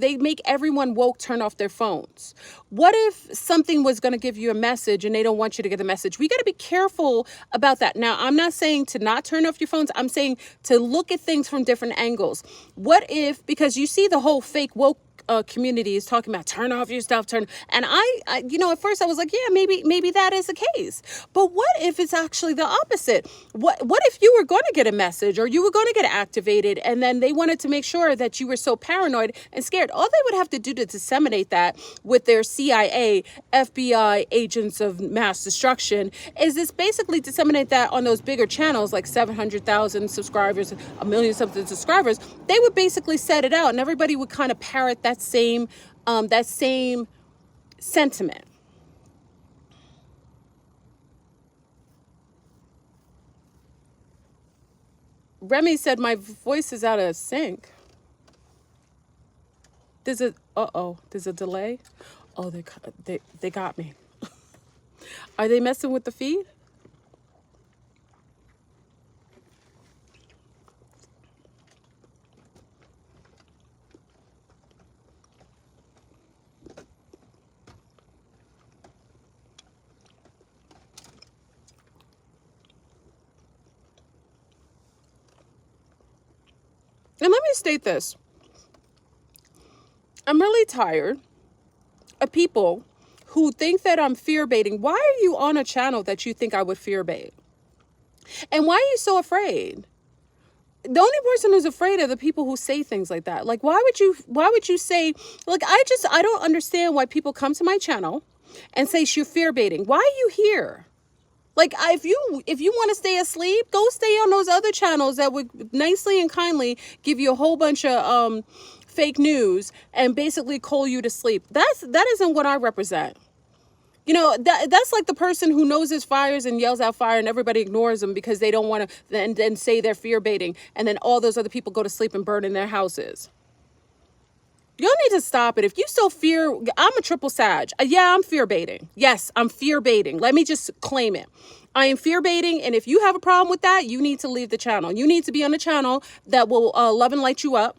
they make everyone woke turn off their phones? What if something was going to give you a message and they don't want you to get the message? We got to be careful about that. Now, I'm not saying to not turn off your phones. I'm saying to look at things from different angles. What if, because you see the whole fake woke communities talking about turn off your stuff, and I, you know, at first I was like, yeah, maybe that is the case. But what if it's actually the opposite? What if you were going to get a message or you were going to get activated, and then they wanted to make sure that you were so paranoid and scared? All they would have to do to disseminate that with their CIA, FBI agents of mass destruction is this basically disseminate that on those bigger channels like 700,000 subscribers, 1 million something subscribers. They would basically set it out, and everybody would kind of parrot that same sentiment. Remy said my voice is out of sync. There's a delay. Oh, they got me. Are they messing with the feed? And let me state this. I'm really tired of people who think that I'm fear baiting. Why are you on a channel that you think I would fear bait? And why are you so afraid? The only person who's afraid are the people who say things like that. Like, why would you say, like, I don't understand why people come to my channel and say you're fear baiting. Why are you here? Like, if you want to stay asleep, go stay on those other channels that would nicely and kindly give you a whole bunch of fake news and basically call you to sleep. That isn't what I represent. You know, that's like the person who knows his fires and yells out fire and everybody ignores them because they don't want to and then say they're fear baiting, and then all those other people go to sleep and burn in their houses. Y'all need to stop it. If you still fear, I'm a triple Sag. Yeah, I'm fear baiting. Yes, I'm fear baiting. Let me just claim it. I am fear baiting, and if you have a problem with that, you need to leave the channel. You need to be on a channel that will love and light you up,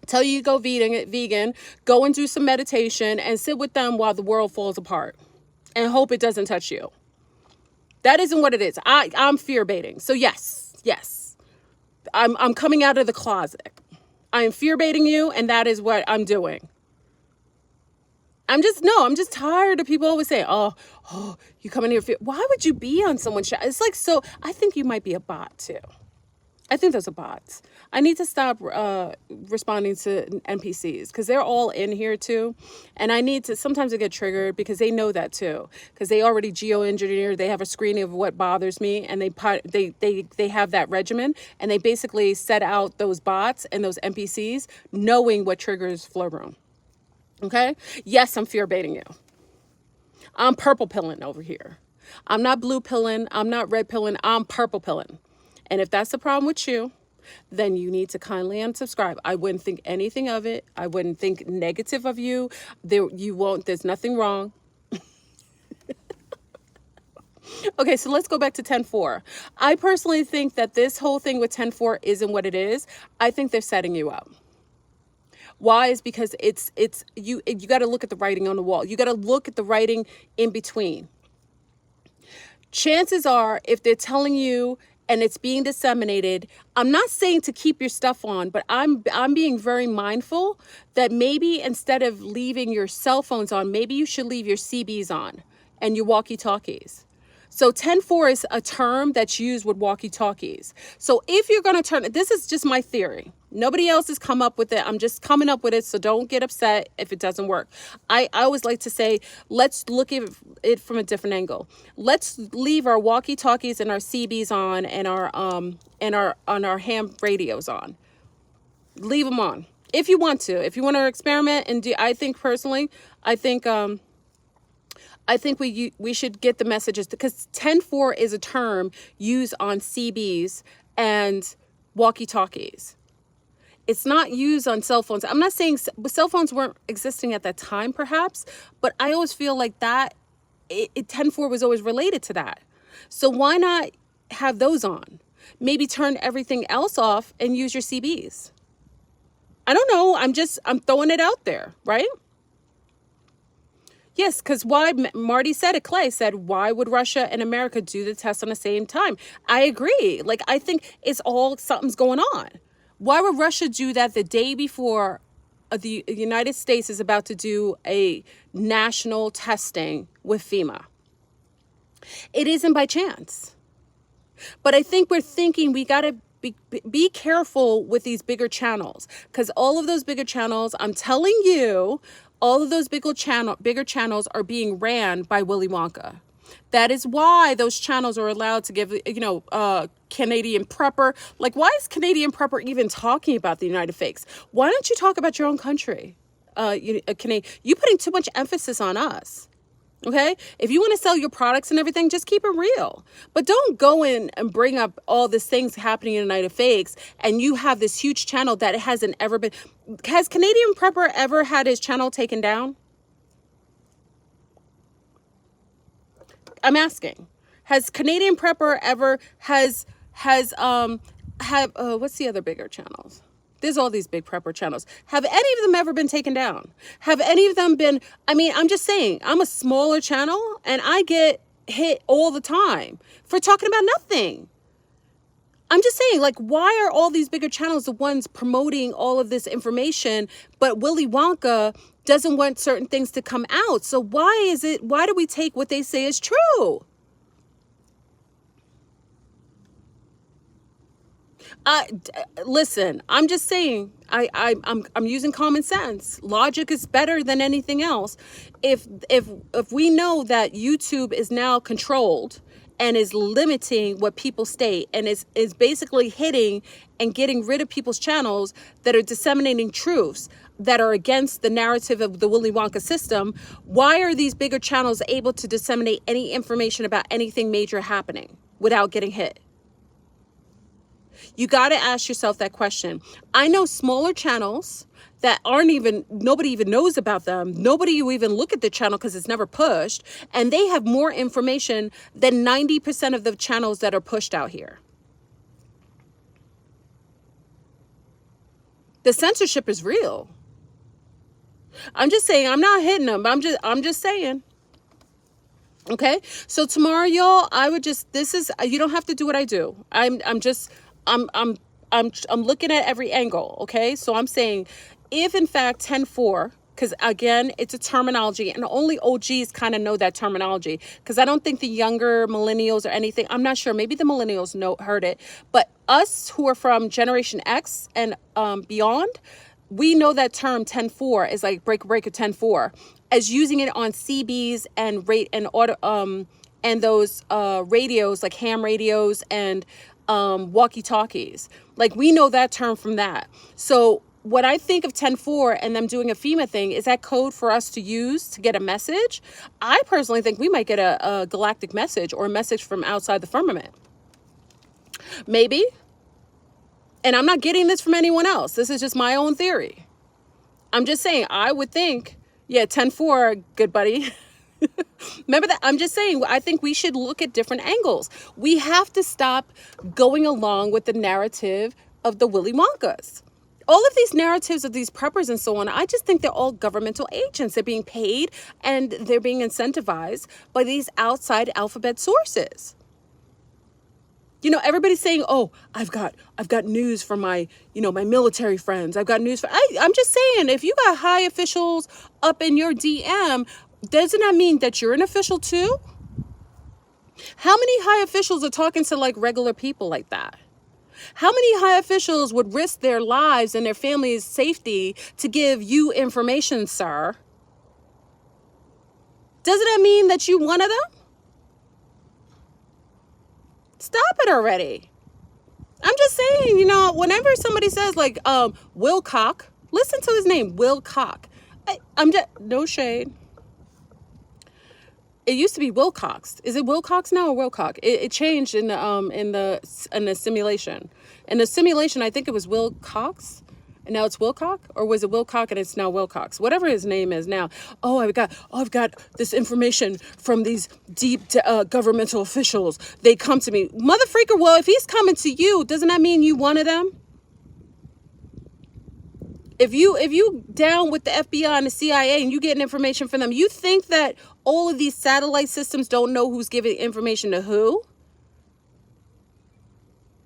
tell you to go vegan, go and do some meditation, and sit with them while the world falls apart, and hope it doesn't touch you. That isn't what it is. I'm fear baiting. So yes, I'm coming out of the closet. I am fear baiting you, and that is what I'm doing. I'm just tired of people always saying, oh, you come in here. Why would you be on someone's chat? It's like, so I think you might be a bot too. I think those are bots. I need to stop responding to NPCs because they're all in here too. And I need to, sometimes I get triggered because they know that too. Because they already geoengineered, they have a screening of what bothers me, and they have that regimen, and they basically set out those bots and those NPCs knowing what triggers FleurBrun. Okay? Yes, I'm fear baiting you. I'm purple pilling over here. I'm not blue pilling. I'm not red pilling. I'm purple pilling. And if that's the problem with you, then you need to kindly unsubscribe. I wouldn't think anything of it. I wouldn't think negative of you. There's nothing wrong. Okay, so let's go back to 10-4. I personally think that this whole thing with 10-4 isn't what it is. I think they're setting you up. Why? Is because you got to look at the writing on the wall. You got to look at the writing in between. Chances are, if they're telling you and it's being disseminated, I'm not saying to keep your stuff on, but I'm being very mindful that maybe instead of leaving your cell phones on, maybe you should leave your CBs on and your walkie-talkies. So 10-4 is a term that's used with walkie-talkies. So if you're going to turn, this is just my theory. Nobody else has come up with it. I'm just coming up with it. So don't get upset if it doesn't work. I always like to say, let's look at it from a different angle. Let's leave our walkie-talkies and our CBs on and our ham radios on. Leave them on if you want to. If you want to experiment and do, I think personally, I think we should get the messages, because 10-4 is a term used on CBs and walkie-talkies. It's not used on cell phones. I'm not saying cell phones weren't existing at that time, perhaps, but I always feel like that 10-4 was always related to that. So why not have those on? Maybe turn everything else off and use your CBs. I don't know. I'm throwing it out there, right? Yes, because why, Marty said it, Clay said, why would Russia and America do the test on the same time? I agree. Like, I think it's all, something's going on. Why would Russia do that the day before the United States is about to do a national testing with FEMA. It isn't by chance. But I think we're thinking we got to be careful with these bigger channels, because all of those bigger channels, I'm telling you, all of those bigger channels are being ran by Willy Wonka. That is why those channels are allowed to give, Canadian Prepper. Like, why is Canadian Prepper even talking about the United Fakes? Why don't you talk about your own country? You putting too much emphasis on us. Okay, if you want to sell your products and everything, just keep it real. But don't go in and bring up all these things happening in United Fakes, and you have this huge channel that it hasn't ever been. Has Canadian Prepper ever had his channel taken down? I'm asking. Has Canadian Prepper ever what's the other bigger channels? There's all these big prepper channels. Have any of them ever been taken down? Have any of them been, I'm just saying, I'm a smaller channel and I get hit all the time for talking about nothing. I'm just saying, like, why are all these bigger channels the ones promoting all of this information, but Willy Wonka doesn't want certain things to come out? So why do we take what they say is true? Listen, I'm just saying, I'm using common sense. Logic is better than anything else. If we know that YouTube is now controlled and is limiting what people state and is basically hitting and getting rid of people's channels that are disseminating truths that are against the narrative of the Willy Wonka system, why are these bigger channels able to disseminate any information about anything major happening without getting hit? You got to ask yourself that question. I know smaller channels that nobody even knows about them. Nobody will even look at the channel because it's never pushed. And they have more information than 90% of the channels that are pushed out here. The censorship is real. I'm just saying, I'm not hitting them. I'm just saying. Okay. So tomorrow, y'all, you don't have to do what I do. I'm looking at every angle. Okay. So I'm saying, if in fact 10-4, because again, it's a terminology and only OGs kind of know that terminology, because I don't think the younger millennials or anything, I'm not sure, maybe the millennials heard it, but us who are from Generation X and beyond, we know that term 10-4 is like breaker 10-4, as using it on CBs and and those radios like ham radios and walkie-talkies. Like, we know that term from that. So what I think of 10-4 and them doing a FEMA thing is that code for us to use to get a message. I personally think we might get a galactic message or a message from outside the firmament. Maybe. And I'm not getting this from anyone else. This is just my own theory. I'm just saying, I would think, 10-4, good buddy. Remember that? I'm just saying, I think we should look at different angles. We have to stop going along with the narrative of the Willy Wonkas. All of these narratives of these preppers and so on, I just think they're all governmental agents. They're being paid and they're being incentivized by these outside alphabet sources. Everybody's saying, "Oh, I've got news from my, my military friends. I've got news for." I'm just saying, if you got high officials up in your DM, doesn't that mean that you're an official too? How many high officials are talking to like regular people like that? How many high officials would risk their lives and their family's safety to give you information, sir? Doesn't that mean that you one of them? Stop it already. I'm just saying, whenever somebody says like, Will Cock, listen to his name, Will Cock. I'm just, no shade. It used to be Wilcox. Is it Wilcox now or Wilcock? It changed in the simulation. In the simulation, I think it was Wilcox, and now it's Wilcock, or was it Wilcock and it's now Wilcox? Whatever his name is now. I've got this information from these deep governmental officials. They come to me, mother freaker. Well, if he's coming to you, doesn't that mean you one of them? If you down with the FBI and the CIA and you getting information from them, you think that all of these satellite systems don't know who's giving information to who?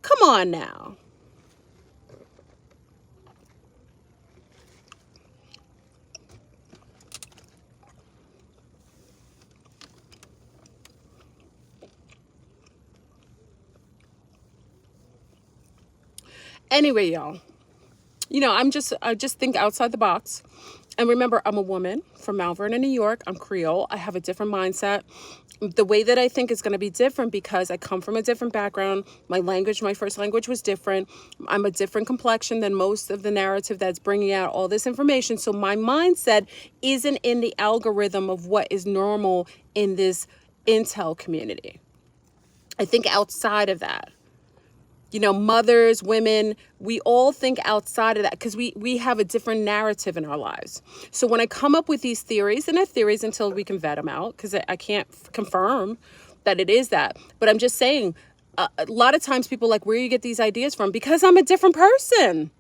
Come on now. Anyway, y'all, you know, I just think outside the box. And remember, I'm a woman from Mount Vernon, New York. I'm Creole. I have a different mindset. The way that I think is going to be different because I come from a different background. My language, my first language was different. I'm a different complexion than most of the narrative that's bringing out all this information. So my mindset isn't in the algorithm of what is normal in this intel community. I think outside of that. You know, mothers, women, we all think outside of that because we have a different narrative in our lives. So when I come up with these theories, and they're theories until we can vet them out, because I can't confirm that it is that. But I'm just saying, a lot of times people are like, where do you get these ideas from? Because I'm a different person.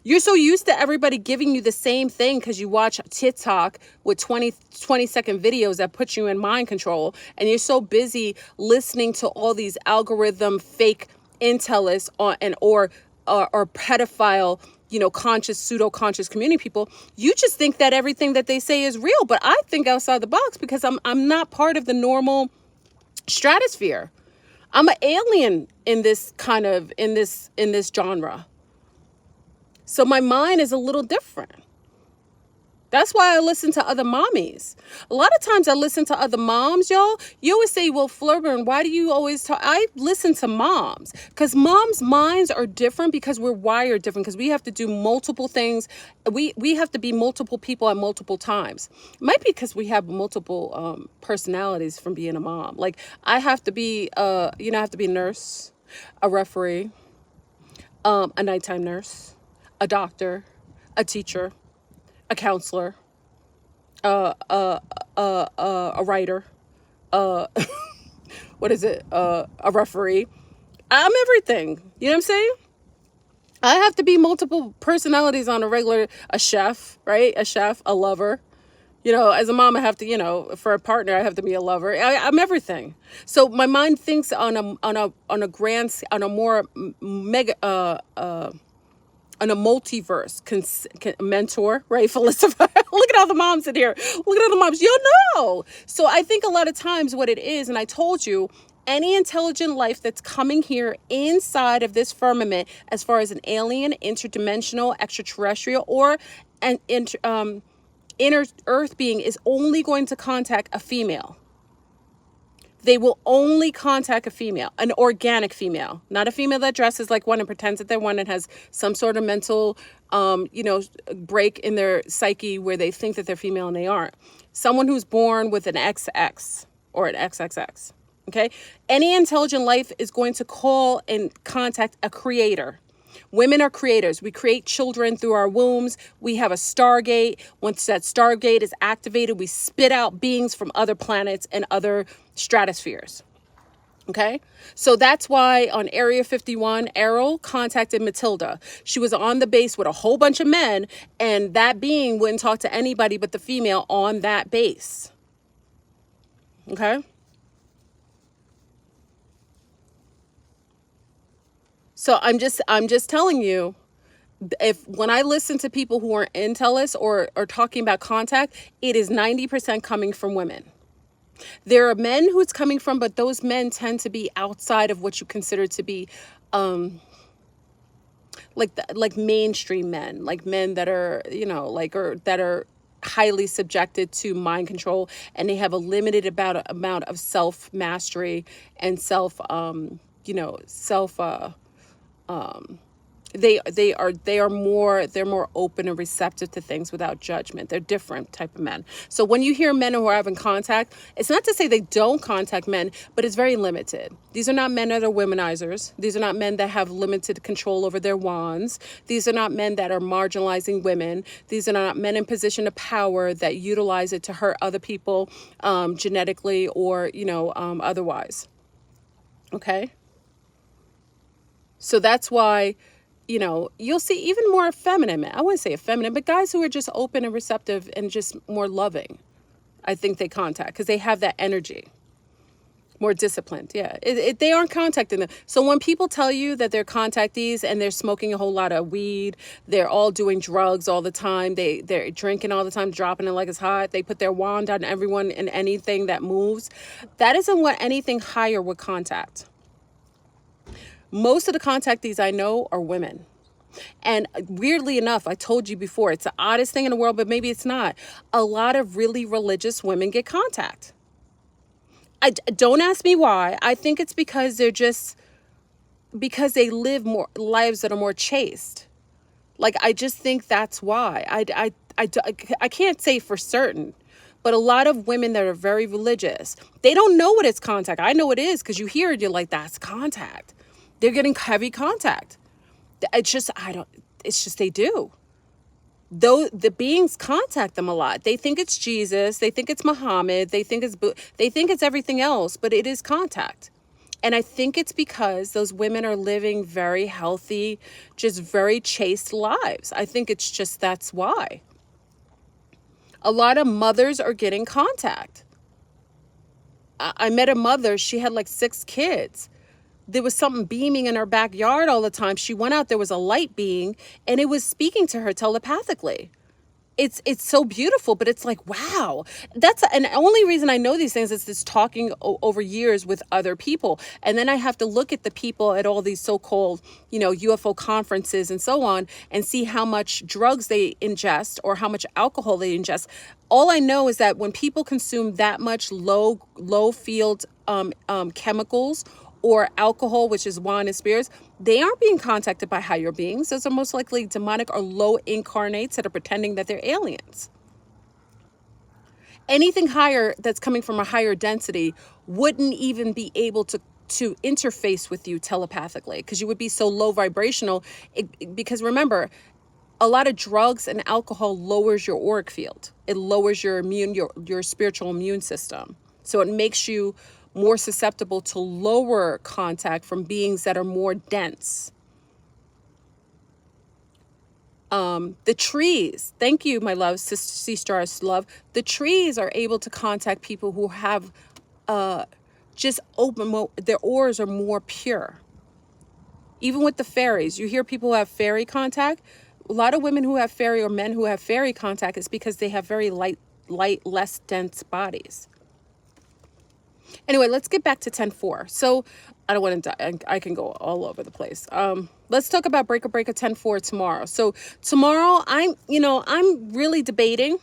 You're so used to everybody giving you the same thing because you watch TikTok with 20-second videos that put you in mind control. And you're so busy listening to all these algorithm fake intellists or pedophile, you know, conscious, pseudo-conscious community people. You just think that everything that they say is real. But I think outside the box because I'm not part of the normal stratosphere. I'm an alien in this kind of, in this genre. So my mind is a little different. That's why I listen to other mommies. A lot of times I listen to other moms, y'all. You always say, well, FleurBrun, why do you always talk? I listen to moms because moms' minds are different because we're wired different because we have to do multiple things. We have to be multiple people at multiple times. It might be because we have multiple personalities from being a mom. Like I have to be, I have to be a nurse, a referee, a nighttime nurse, a doctor, a teacher, a counselor, a writer, what is it? A referee. I'm everything. You know what I'm saying? I have to be multiple personalities on a chef, right? A chef, a lover. You know, as a mom, I have to, you know, for a partner, I have to be a lover. I'm everything. So my mind thinks on a more mega, on a multiverse mentor, right? Philosopher. Look at all the moms in here. Look at all the moms. You know. So I think a lot of times what it is, and I told you, any intelligent life that's coming here inside of this firmament, as far as an alien, interdimensional, extraterrestrial, or an inner earth being, is only going to contact a female. They will only contact a female, an organic female, not a female that dresses like one and pretends that they're one and has some sort of mental, break in their psyche where they think that they're female and they aren't. Someone who's born with an XX or an XXX, okay? Any intelligent life is going to call and contact a creator. Women are creators. We create children through our wombs. We have a Stargate. Once that Stargate is activated, we spit out beings from other planets and other stratospheres. Okay? So that's why on Area 51, Errol contacted Matilda. She was on the base with a whole bunch of men, and that being wouldn't talk to anybody but the female on that base. Okay? So I'm just telling you, when I listen to people who are intellists or talking about contact, it is 90% coming from women. There are men who it's coming from, but those men tend to be outside of what you consider to be like mainstream men, like men that are, that are highly subjected to mind control, and they have a limited amount of self mastery and they're more open and receptive to things without judgment. They're different type of men. So when you hear men who are having contact, it's not to say they don't contact men, but it's very limited. These are not men that are womanizers. These are not men that have limited control over their wands. These are not men that are marginalizing women. These are not men in position of power that utilize it to hurt other people, genetically or, otherwise. Okay? So that's why, you'll see even more feminine men. I wouldn't say effeminate, but guys who are just open and receptive and just more loving. I think they contact because they have that energy. More disciplined. Yeah. They aren't contacting them. So when people tell you that they're contactees and they're smoking a whole lot of weed, they're all doing drugs all the time, they're drinking all the time, dropping it like it's hot, they put their wand on everyone and anything that moves, that isn't what anything higher would contact. Most of the contactees I know are women. And weirdly enough, I told you before, it's the oddest thing in the world, but maybe it's not. A lot of really religious women get contact. Don't ask me why. I think it's because because they live more lives that are more chaste. Like, I just think that's why. I can't say for certain, but a lot of women that are very religious, they don't know what it's contact. I know it is, because you hear it, you're like, that's contact. They're getting heavy contact. It's just they do. Though the beings contact them a lot. They think it's Jesus, they think it's Muhammad, they think it's everything else, but it is contact. And I think it's because those women are living very healthy, just very chaste lives. I think it's just that's why. A lot of mothers are getting contact. I met a mother, she had like 6 kids. There was something beaming in her backyard all the time. She went out, there was a light being, and it was speaking to her telepathically. It's so beautiful, but it's like, wow. And the only reason I know these things is this talking over years with other people. And then I have to look at the people at all these so-called, UFO conferences and so on, and see how much drugs they ingest or how much alcohol they ingest. All I know is that when people consume that much low field chemicals or alcohol, which is wine and spirits, they aren't being contacted by higher beings. Those are most likely demonic or low incarnates that are pretending that they're aliens. Anything higher that's coming from a higher density wouldn't even be able to interface with you telepathically, because you would be so low vibrational. Because remember, a lot of drugs and alcohol lowers your auric field. It lowers your spiritual immune system. So it makes you more susceptible to lower contact from beings that are more dense. The trees, thank you, my love, Sea Stars love. The trees are able to contact people who have just their auras are more pure. Even with the fairies, you hear people who have fairy contact. A lot of women who have fairy, or men who have fairy contact, is because they have very light, less dense bodies. Anyway, let's get back to 10-4. So I don't want to die. I can go all over the place. Let's talk about Breaker 10-4 tomorrow. So tomorrow, I'm really debating.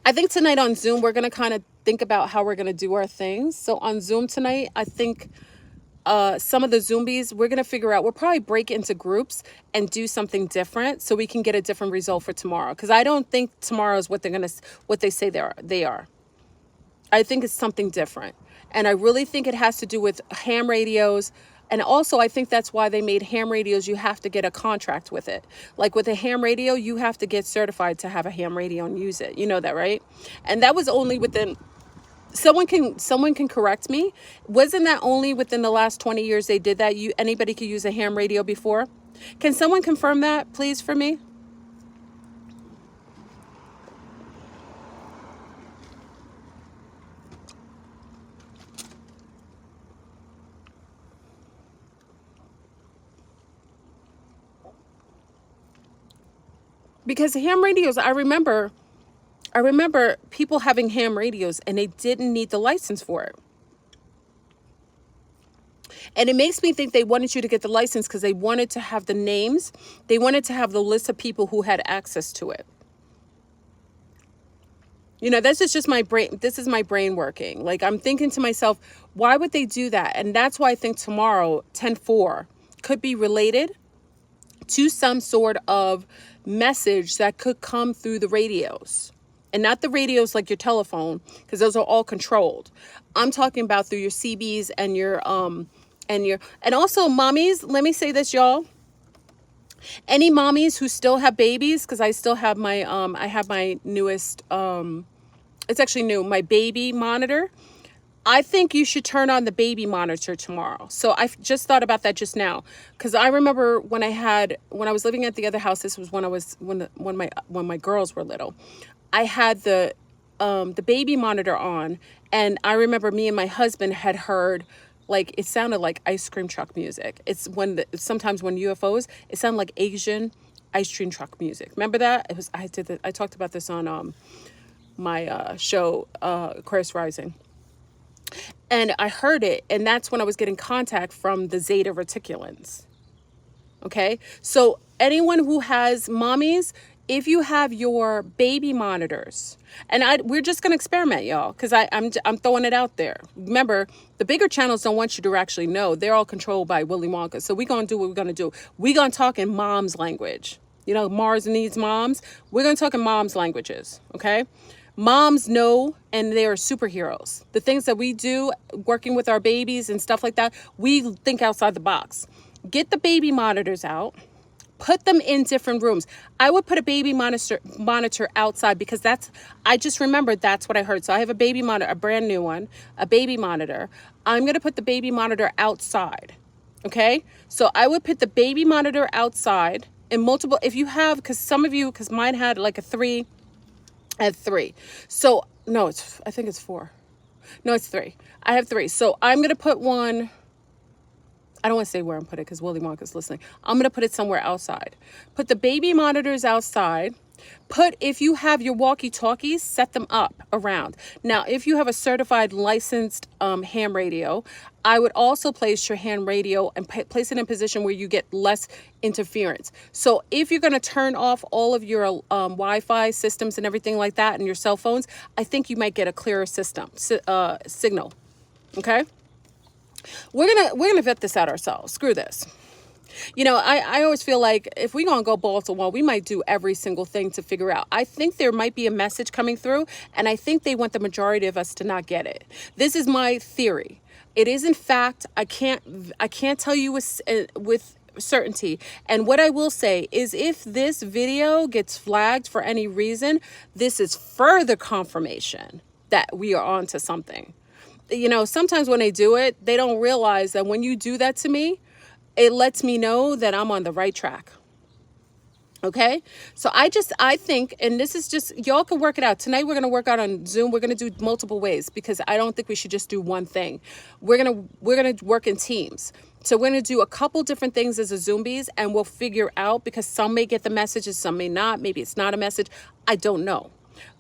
I think tonight on Zoom, we're going to kind of think about how we're going to do our things. So on Zoom tonight, I think some of the Zombies, we're going to figure out, we'll probably break into groups and do something different so we can get a different result for tomorrow. Because I don't think tomorrow is what they say they are. I think it's something different. And I really think it has to do with ham radios. And also, I think that's why they made ham radios. You have to get a contract with it. Like with a ham radio, you have to get certified to have a ham radio and use it. You know that, right? And that was only within, someone can correct me. Wasn't that only within the last 20 years they did that? Anybody could use a ham radio before? Can someone confirm that, please, for me? Because ham radios, I remember people having ham radios and they didn't need the license for it. And it makes me think they wanted you to get the license because they wanted to have the names. They wanted to have the list of people who had access to it. This is just my brain. This is my brain working. Like, I'm thinking to myself, why would they do that? And that's why I think tomorrow, 10-4, could be related to some sort of message that could come through the radios. And not the radios like your telephone, because those are all controlled. I'm talking about through your CBs and and also mommies, let me say this, y'all. Any mommies who still have babies, because I still have my I have my newest it's actually new, my baby monitor. I think you should turn on the baby monitor tomorrow. So I just thought about that just now, because I remember when I was living at the other house. This was when my girls were little. I had the baby monitor on, and I remember me and my husband had heard, like, it sounded like ice cream truck music. It's sometimes when UFOs, it sounded like Asian ice cream truck music. Remember that? I talked about this on my show, Aquarius Rising. And I heard it, and that's when I was getting contact from the Zeta Reticulans. Okay, so anyone who has mommies, if you have your baby monitors, and we're just gonna experiment, y'all, because I'm throwing it out there. Remember, the bigger channels don't want you to actually know. They're all controlled by Willy Wonka. So we're gonna do what we're gonna do. We're gonna talk in mom's language. You know, Mars needs moms. We're gonna talk in mom's languages. Okay. Moms know, and they are superheroes. The things that we do working with our babies and stuff like that, we think outside the box. Get the baby monitors out, put them in different rooms. I would put a baby monitor outside because I just remembered that's what I heard. So I have a baby monitor, a brand new one, a baby monitor. I'm going to put the baby monitor outside. Okay. So I would put the baby monitor outside in multiple, if you have, because mine had like a 3, I had 3. So no, I think it's 4. No, it's 3. I have 3. So I'm going to put one, I don't want to say where I'm putting it because Willy Wonka's listening. I'm going to put it somewhere outside. Put the baby monitors outside. If you have your walkie-talkies, set them up around. Now, if you have a certified licensed ham radio, I would also place your ham radio and place it in a position where you get less interference. So if you're going to turn off all of your Wi-Fi systems and everything like that and your cell phones, I think you might get a clearer signal. Okay? We're gonna vet this out ourselves. Screw this. You know, I always feel like if we're gonna go ball to wall, we might do every single thing to figure out. I think there might be a message coming through, and I think they want the majority of us to not get it. This is my theory. It is in fact, I can't tell you with certainty. And what I will say is if this video gets flagged for any reason, this is further confirmation that we are onto something. You know, sometimes when they do it, they don't realize that when you do that to me, it lets me know that I'm on the right track. Okay. So I think, and this is just, y'all can work it out. Tonight, we're going to work out on Zoom. We're going to do multiple ways because I don't think we should just do one thing. We're going to work in teams. So we're going to do a couple different things as a Zombies, and we'll figure out, because some may get the messages, some may not. Maybe it's not a message. I don't know.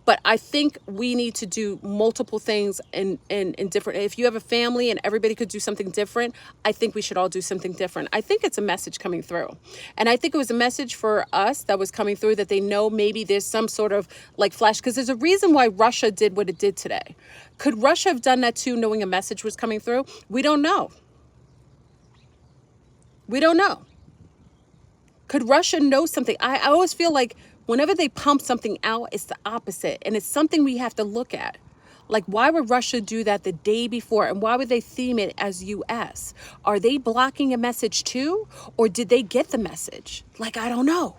But I think we need to do multiple things in different. If you have a family and everybody could do something different, I think we should all do something different. I think it's a message coming through. And I think it was a message for us that was coming through, that they know maybe there's some sort of like flash, because there's a reason why Russia did what it did today. Could Russia have done that too, knowing a message was coming through? We don't know. We don't know. Could Russia know something? I always feel like whenever they pump something out, it's the opposite. And it's something we have to look at. Like, why would Russia do that the day before? And why would they theme it as US? Are they blocking a message too? Or did they get the message? Like, I don't know.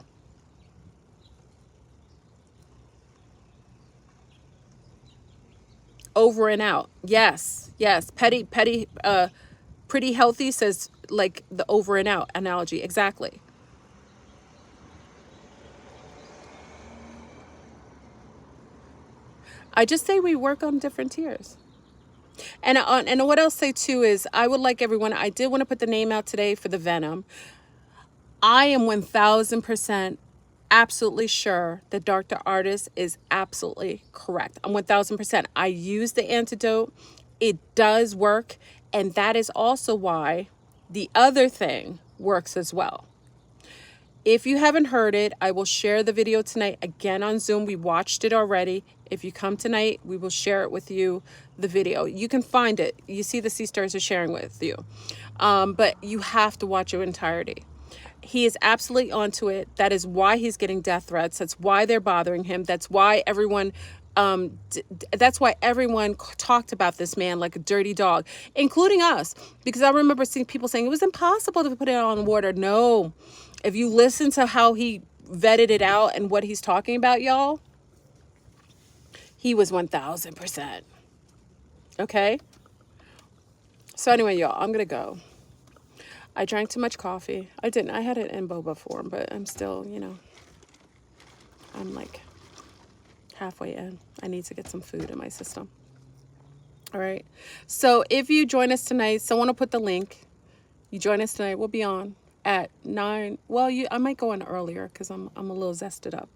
Over and out. Yes, yes. Pretty healthy says like the over and out analogy. Exactly. I just say we work on different tiers. And what I'll say too is I would like everyone, I did want to put the name out today for the Venom. I am 1000% absolutely sure that Dr. Ardis is absolutely correct. I'm 1000%. I use the antidote. It does work. And that is also why the other thing works as well. If you haven't heard it, I will share the video tonight again on Zoom. We watched it already. If you come tonight, we will share it with you, the video. You can find it. You see the Sea Stars are sharing with you. But you have to watch it entirety. He is absolutely onto it. That is why he's getting death threats. That's why they're bothering him. That's why everyone talked about this man like a dirty dog, including us. Because I remember seeing people saying it was impossible to put it on water. No. If you listen to how he vetted it out and what he's talking about, y'all, he was 1000%. Okay? So anyway, y'all, I'm going to go. I drank too much coffee. I didn't. I had it in boba form, but I'm still, I'm like halfway in. I need to get some food in my system. All right. So if you join us tonight, someone will put the link. You join us tonight. We'll be on at 9. Well, I might go on earlier because I'm a little zested up.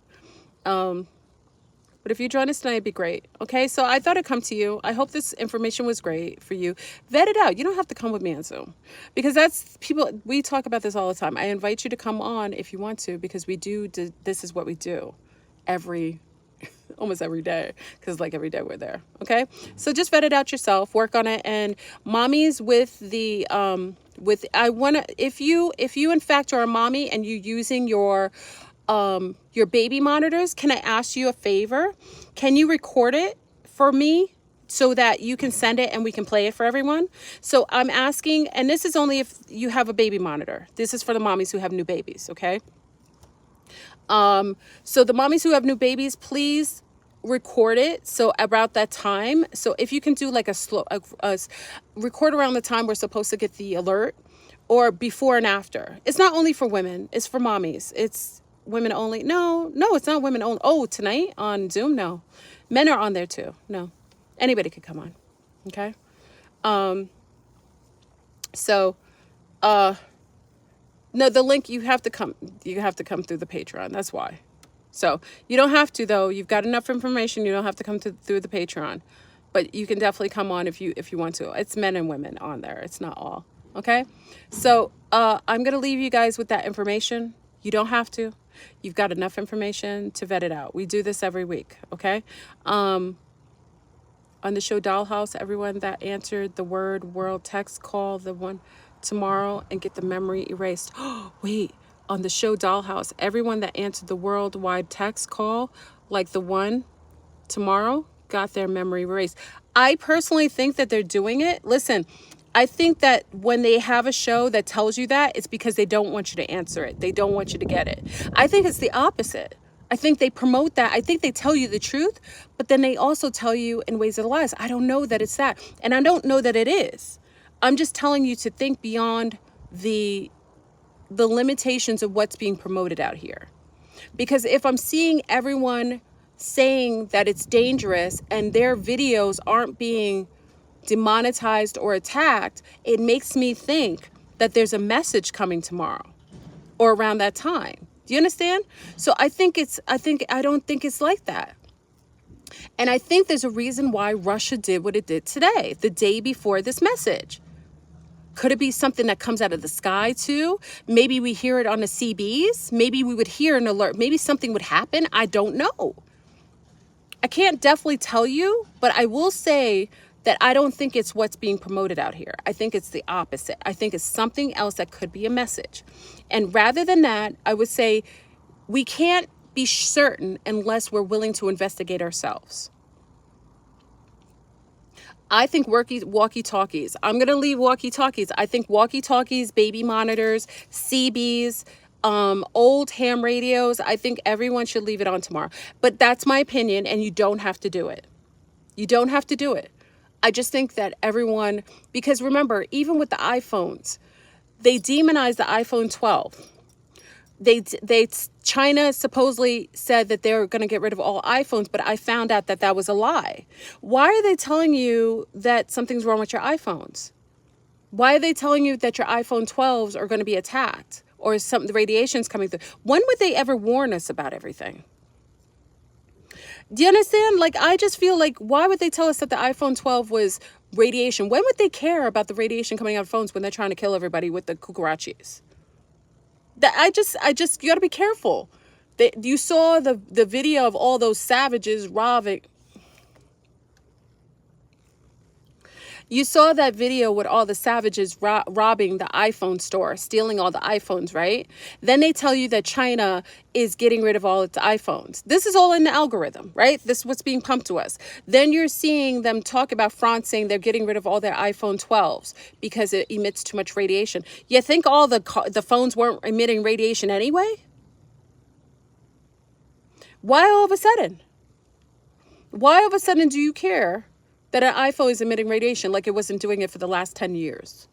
But if you join us tonight, it'd be great. Okay, so I thought I'd come to you. I hope this information was great for you. Vet it out. You don't have to come with me on Zoom, because that's people, we talk about this all the time. I invite you to come on if you want to, because this is what we do almost every day, because like every day we're there. Okay, so just vet it out yourself, work on it. And mommies with the if you in fact are a mommy and you're using your baby monitors, can I ask you a favor? Can you record it for me so that you can send it and we can play it for everyone? So I'm asking, and this is only if you have a baby monitor. This is for the mommies who have new babies, okay? So the mommies who have new babies, please record it. So about that time. So if you can do like a record around the time we're supposed to get the alert, or before and after. It's not only for women, it's for mommies. It's women only. No, it's not women only. Oh, tonight on Zoom? No. Men are on there too. No. Anybody could come on. Okay? No, the link, you have to come through the Patreon. That's why. So you don't have to, though. You've got enough information. You don't have to come through the Patreon, but you can definitely come on if you want to. It's men and women on there. It's not all. Okay. So, I'm going to leave you guys with that information. You don't have to. You've got enough information to vet it out. We do this every week. Okay. On the show Dollhouse, everyone that answered the word world text, call the one tomorrow and get the memory erased. Oh, wait, on the show Dollhouse, everyone that answered the worldwide text call, like the one tomorrow, got their memory erased. I personally think that they're doing it. Listen, I think that when they have a show that tells you that, it's because they don't want you to answer it. They don't want you to get it. I think it's the opposite. I think they promote that. I think they tell you the truth, but then they also tell you in ways of lies. I don't know that it's that. And I don't know that it is. I'm just telling you to think beyond the limitations of what's being promoted out here. Because if I'm seeing everyone saying that it's dangerous and their videos aren't being demonetized or attacked, it makes me think that there's a message coming tomorrow or around that time. Do you understand? So I don't think it's like that. And I think there's a reason why Russia did what it did today, the day before this message. Could it be something that comes out of the sky too? Maybe we hear it on the CBs. Maybe we would hear an alert. Maybe something would happen. I don't know. I can't definitely tell you, but I will say that I don't think it's what's being promoted out here. I think it's the opposite. I think it's something else that could be a message. And rather than that, I would say we can't be certain unless we're willing to investigate ourselves. I think walkie-talkies. I'm going to leave walkie-talkies. I think walkie-talkies, baby monitors, CBs, old ham radios. I think everyone should leave it on tomorrow. But that's my opinion, and you don't have to do it. You don't have to do it. I just think that everyone, because remember, even with the iPhones, they demonized the iPhone 12. China supposedly said that they're going to get rid of all iPhones, but I found out that that was a lie. Why are they telling you that something's wrong with your iPhones? Why are they telling you that your iPhone 12s are going to be attacked or the radiation's coming through? When would they ever warn us about everything? Do you understand? Like, I just feel like, why would they tell us that the iPhone 12 was radiation? When would they care about the radiation coming out of phones when they're trying to kill everybody with the cucarachas? I just, you got to be careful. You saw the video of all those savages robbing. You saw that video with all the savages robbing the iPhone store, stealing all the iPhones, right? Then they tell you that China is getting rid of all its iPhones. This is all in the algorithm, right? This is what's being pumped to us. Then you're seeing them talk about France saying they're getting rid of all their iPhone 12s because it emits too much radiation. You think all the phones weren't emitting radiation anyway? Why all of a sudden? Why all of a sudden do you care that an iPhone is emitting radiation like it wasn't doing it for the last 10 years?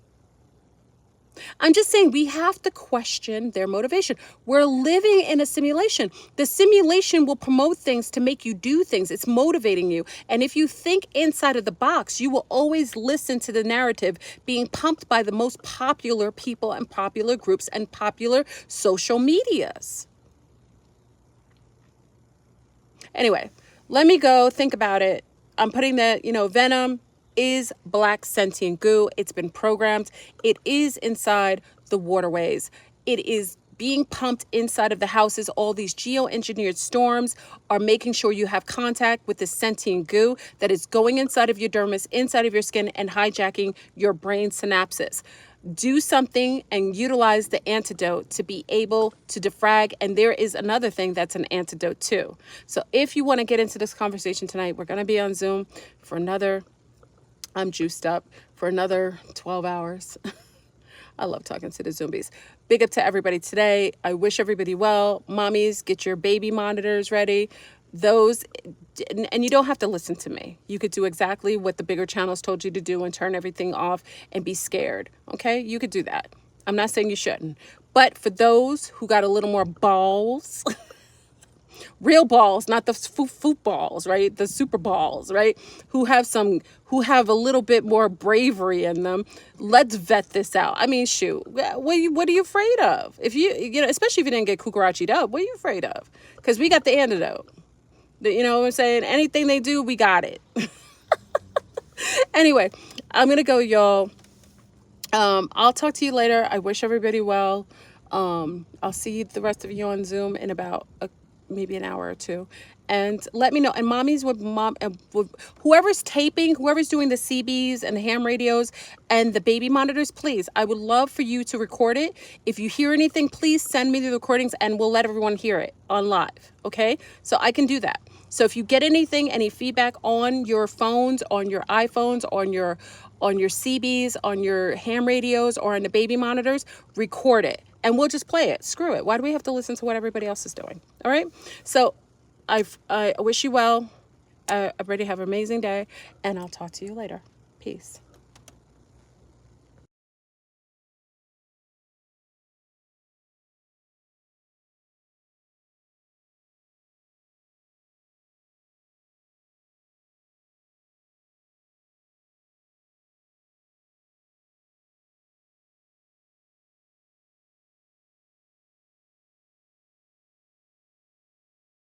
I'm just saying we have to question their motivation. We're living in a simulation. The simulation will promote things to make you do things. It's motivating you. And if you think inside of the box, you will always listen to the narrative being pumped by the most popular people and popular groups and popular social medias. Anyway, let me go think about it. I'm putting that, you know, Venom is black sentient goo. It's been programmed. It is inside the waterways. It is being pumped inside of the houses. All these geoengineered storms are making sure you have contact with the sentient goo that is going inside of your dermis, inside of your skin, and hijacking your brain synapses. Do something and utilize the antidote to be able to defrag. And there is another thing that's an antidote too. So if you want to get into this conversation tonight, we're going to be on Zoom for another, I'm juiced up, for another 12 hours. I love talking to the zombies. Big up to everybody today. I wish everybody well. Mommies, get your baby monitors ready. Those, and you don't have to listen to me. You could do exactly what the bigger channels told you to do and turn everything off and be scared. Okay, you could do that. I'm not saying you shouldn't. But for those who got a little more balls, real balls, not the footballs, right? The super balls, right? Who have a little bit more bravery in them. Let's vet this out. I mean, shoot, what are you afraid of? If you know, especially if you didn't get kukarachi'd up, what are you afraid of? Because we got the antidote. You know what I'm saying? Anything they do, we got it. Anyway, I'm going to go, y'all. I'll talk to you later. I wish everybody well. I'll see the rest of you on Zoom in about maybe an hour or two. And let me know. And mommies with whoever's taping, whoever's doing the CBs and the ham radios and the baby monitors, please, I would love for you to record it. If you hear anything, please send me the recordings and we'll let everyone hear it on live. Okay? So I can do that. So if you get anything, any feedback on your phones, on your iPhones, on your CBs, on your ham radios, or on the baby monitors, record it. And we'll just play it. Screw it. Why do we have to listen to what everybody else is doing? All right? So I wish you well. Everybody have an amazing day. And I'll talk to you later. Peace.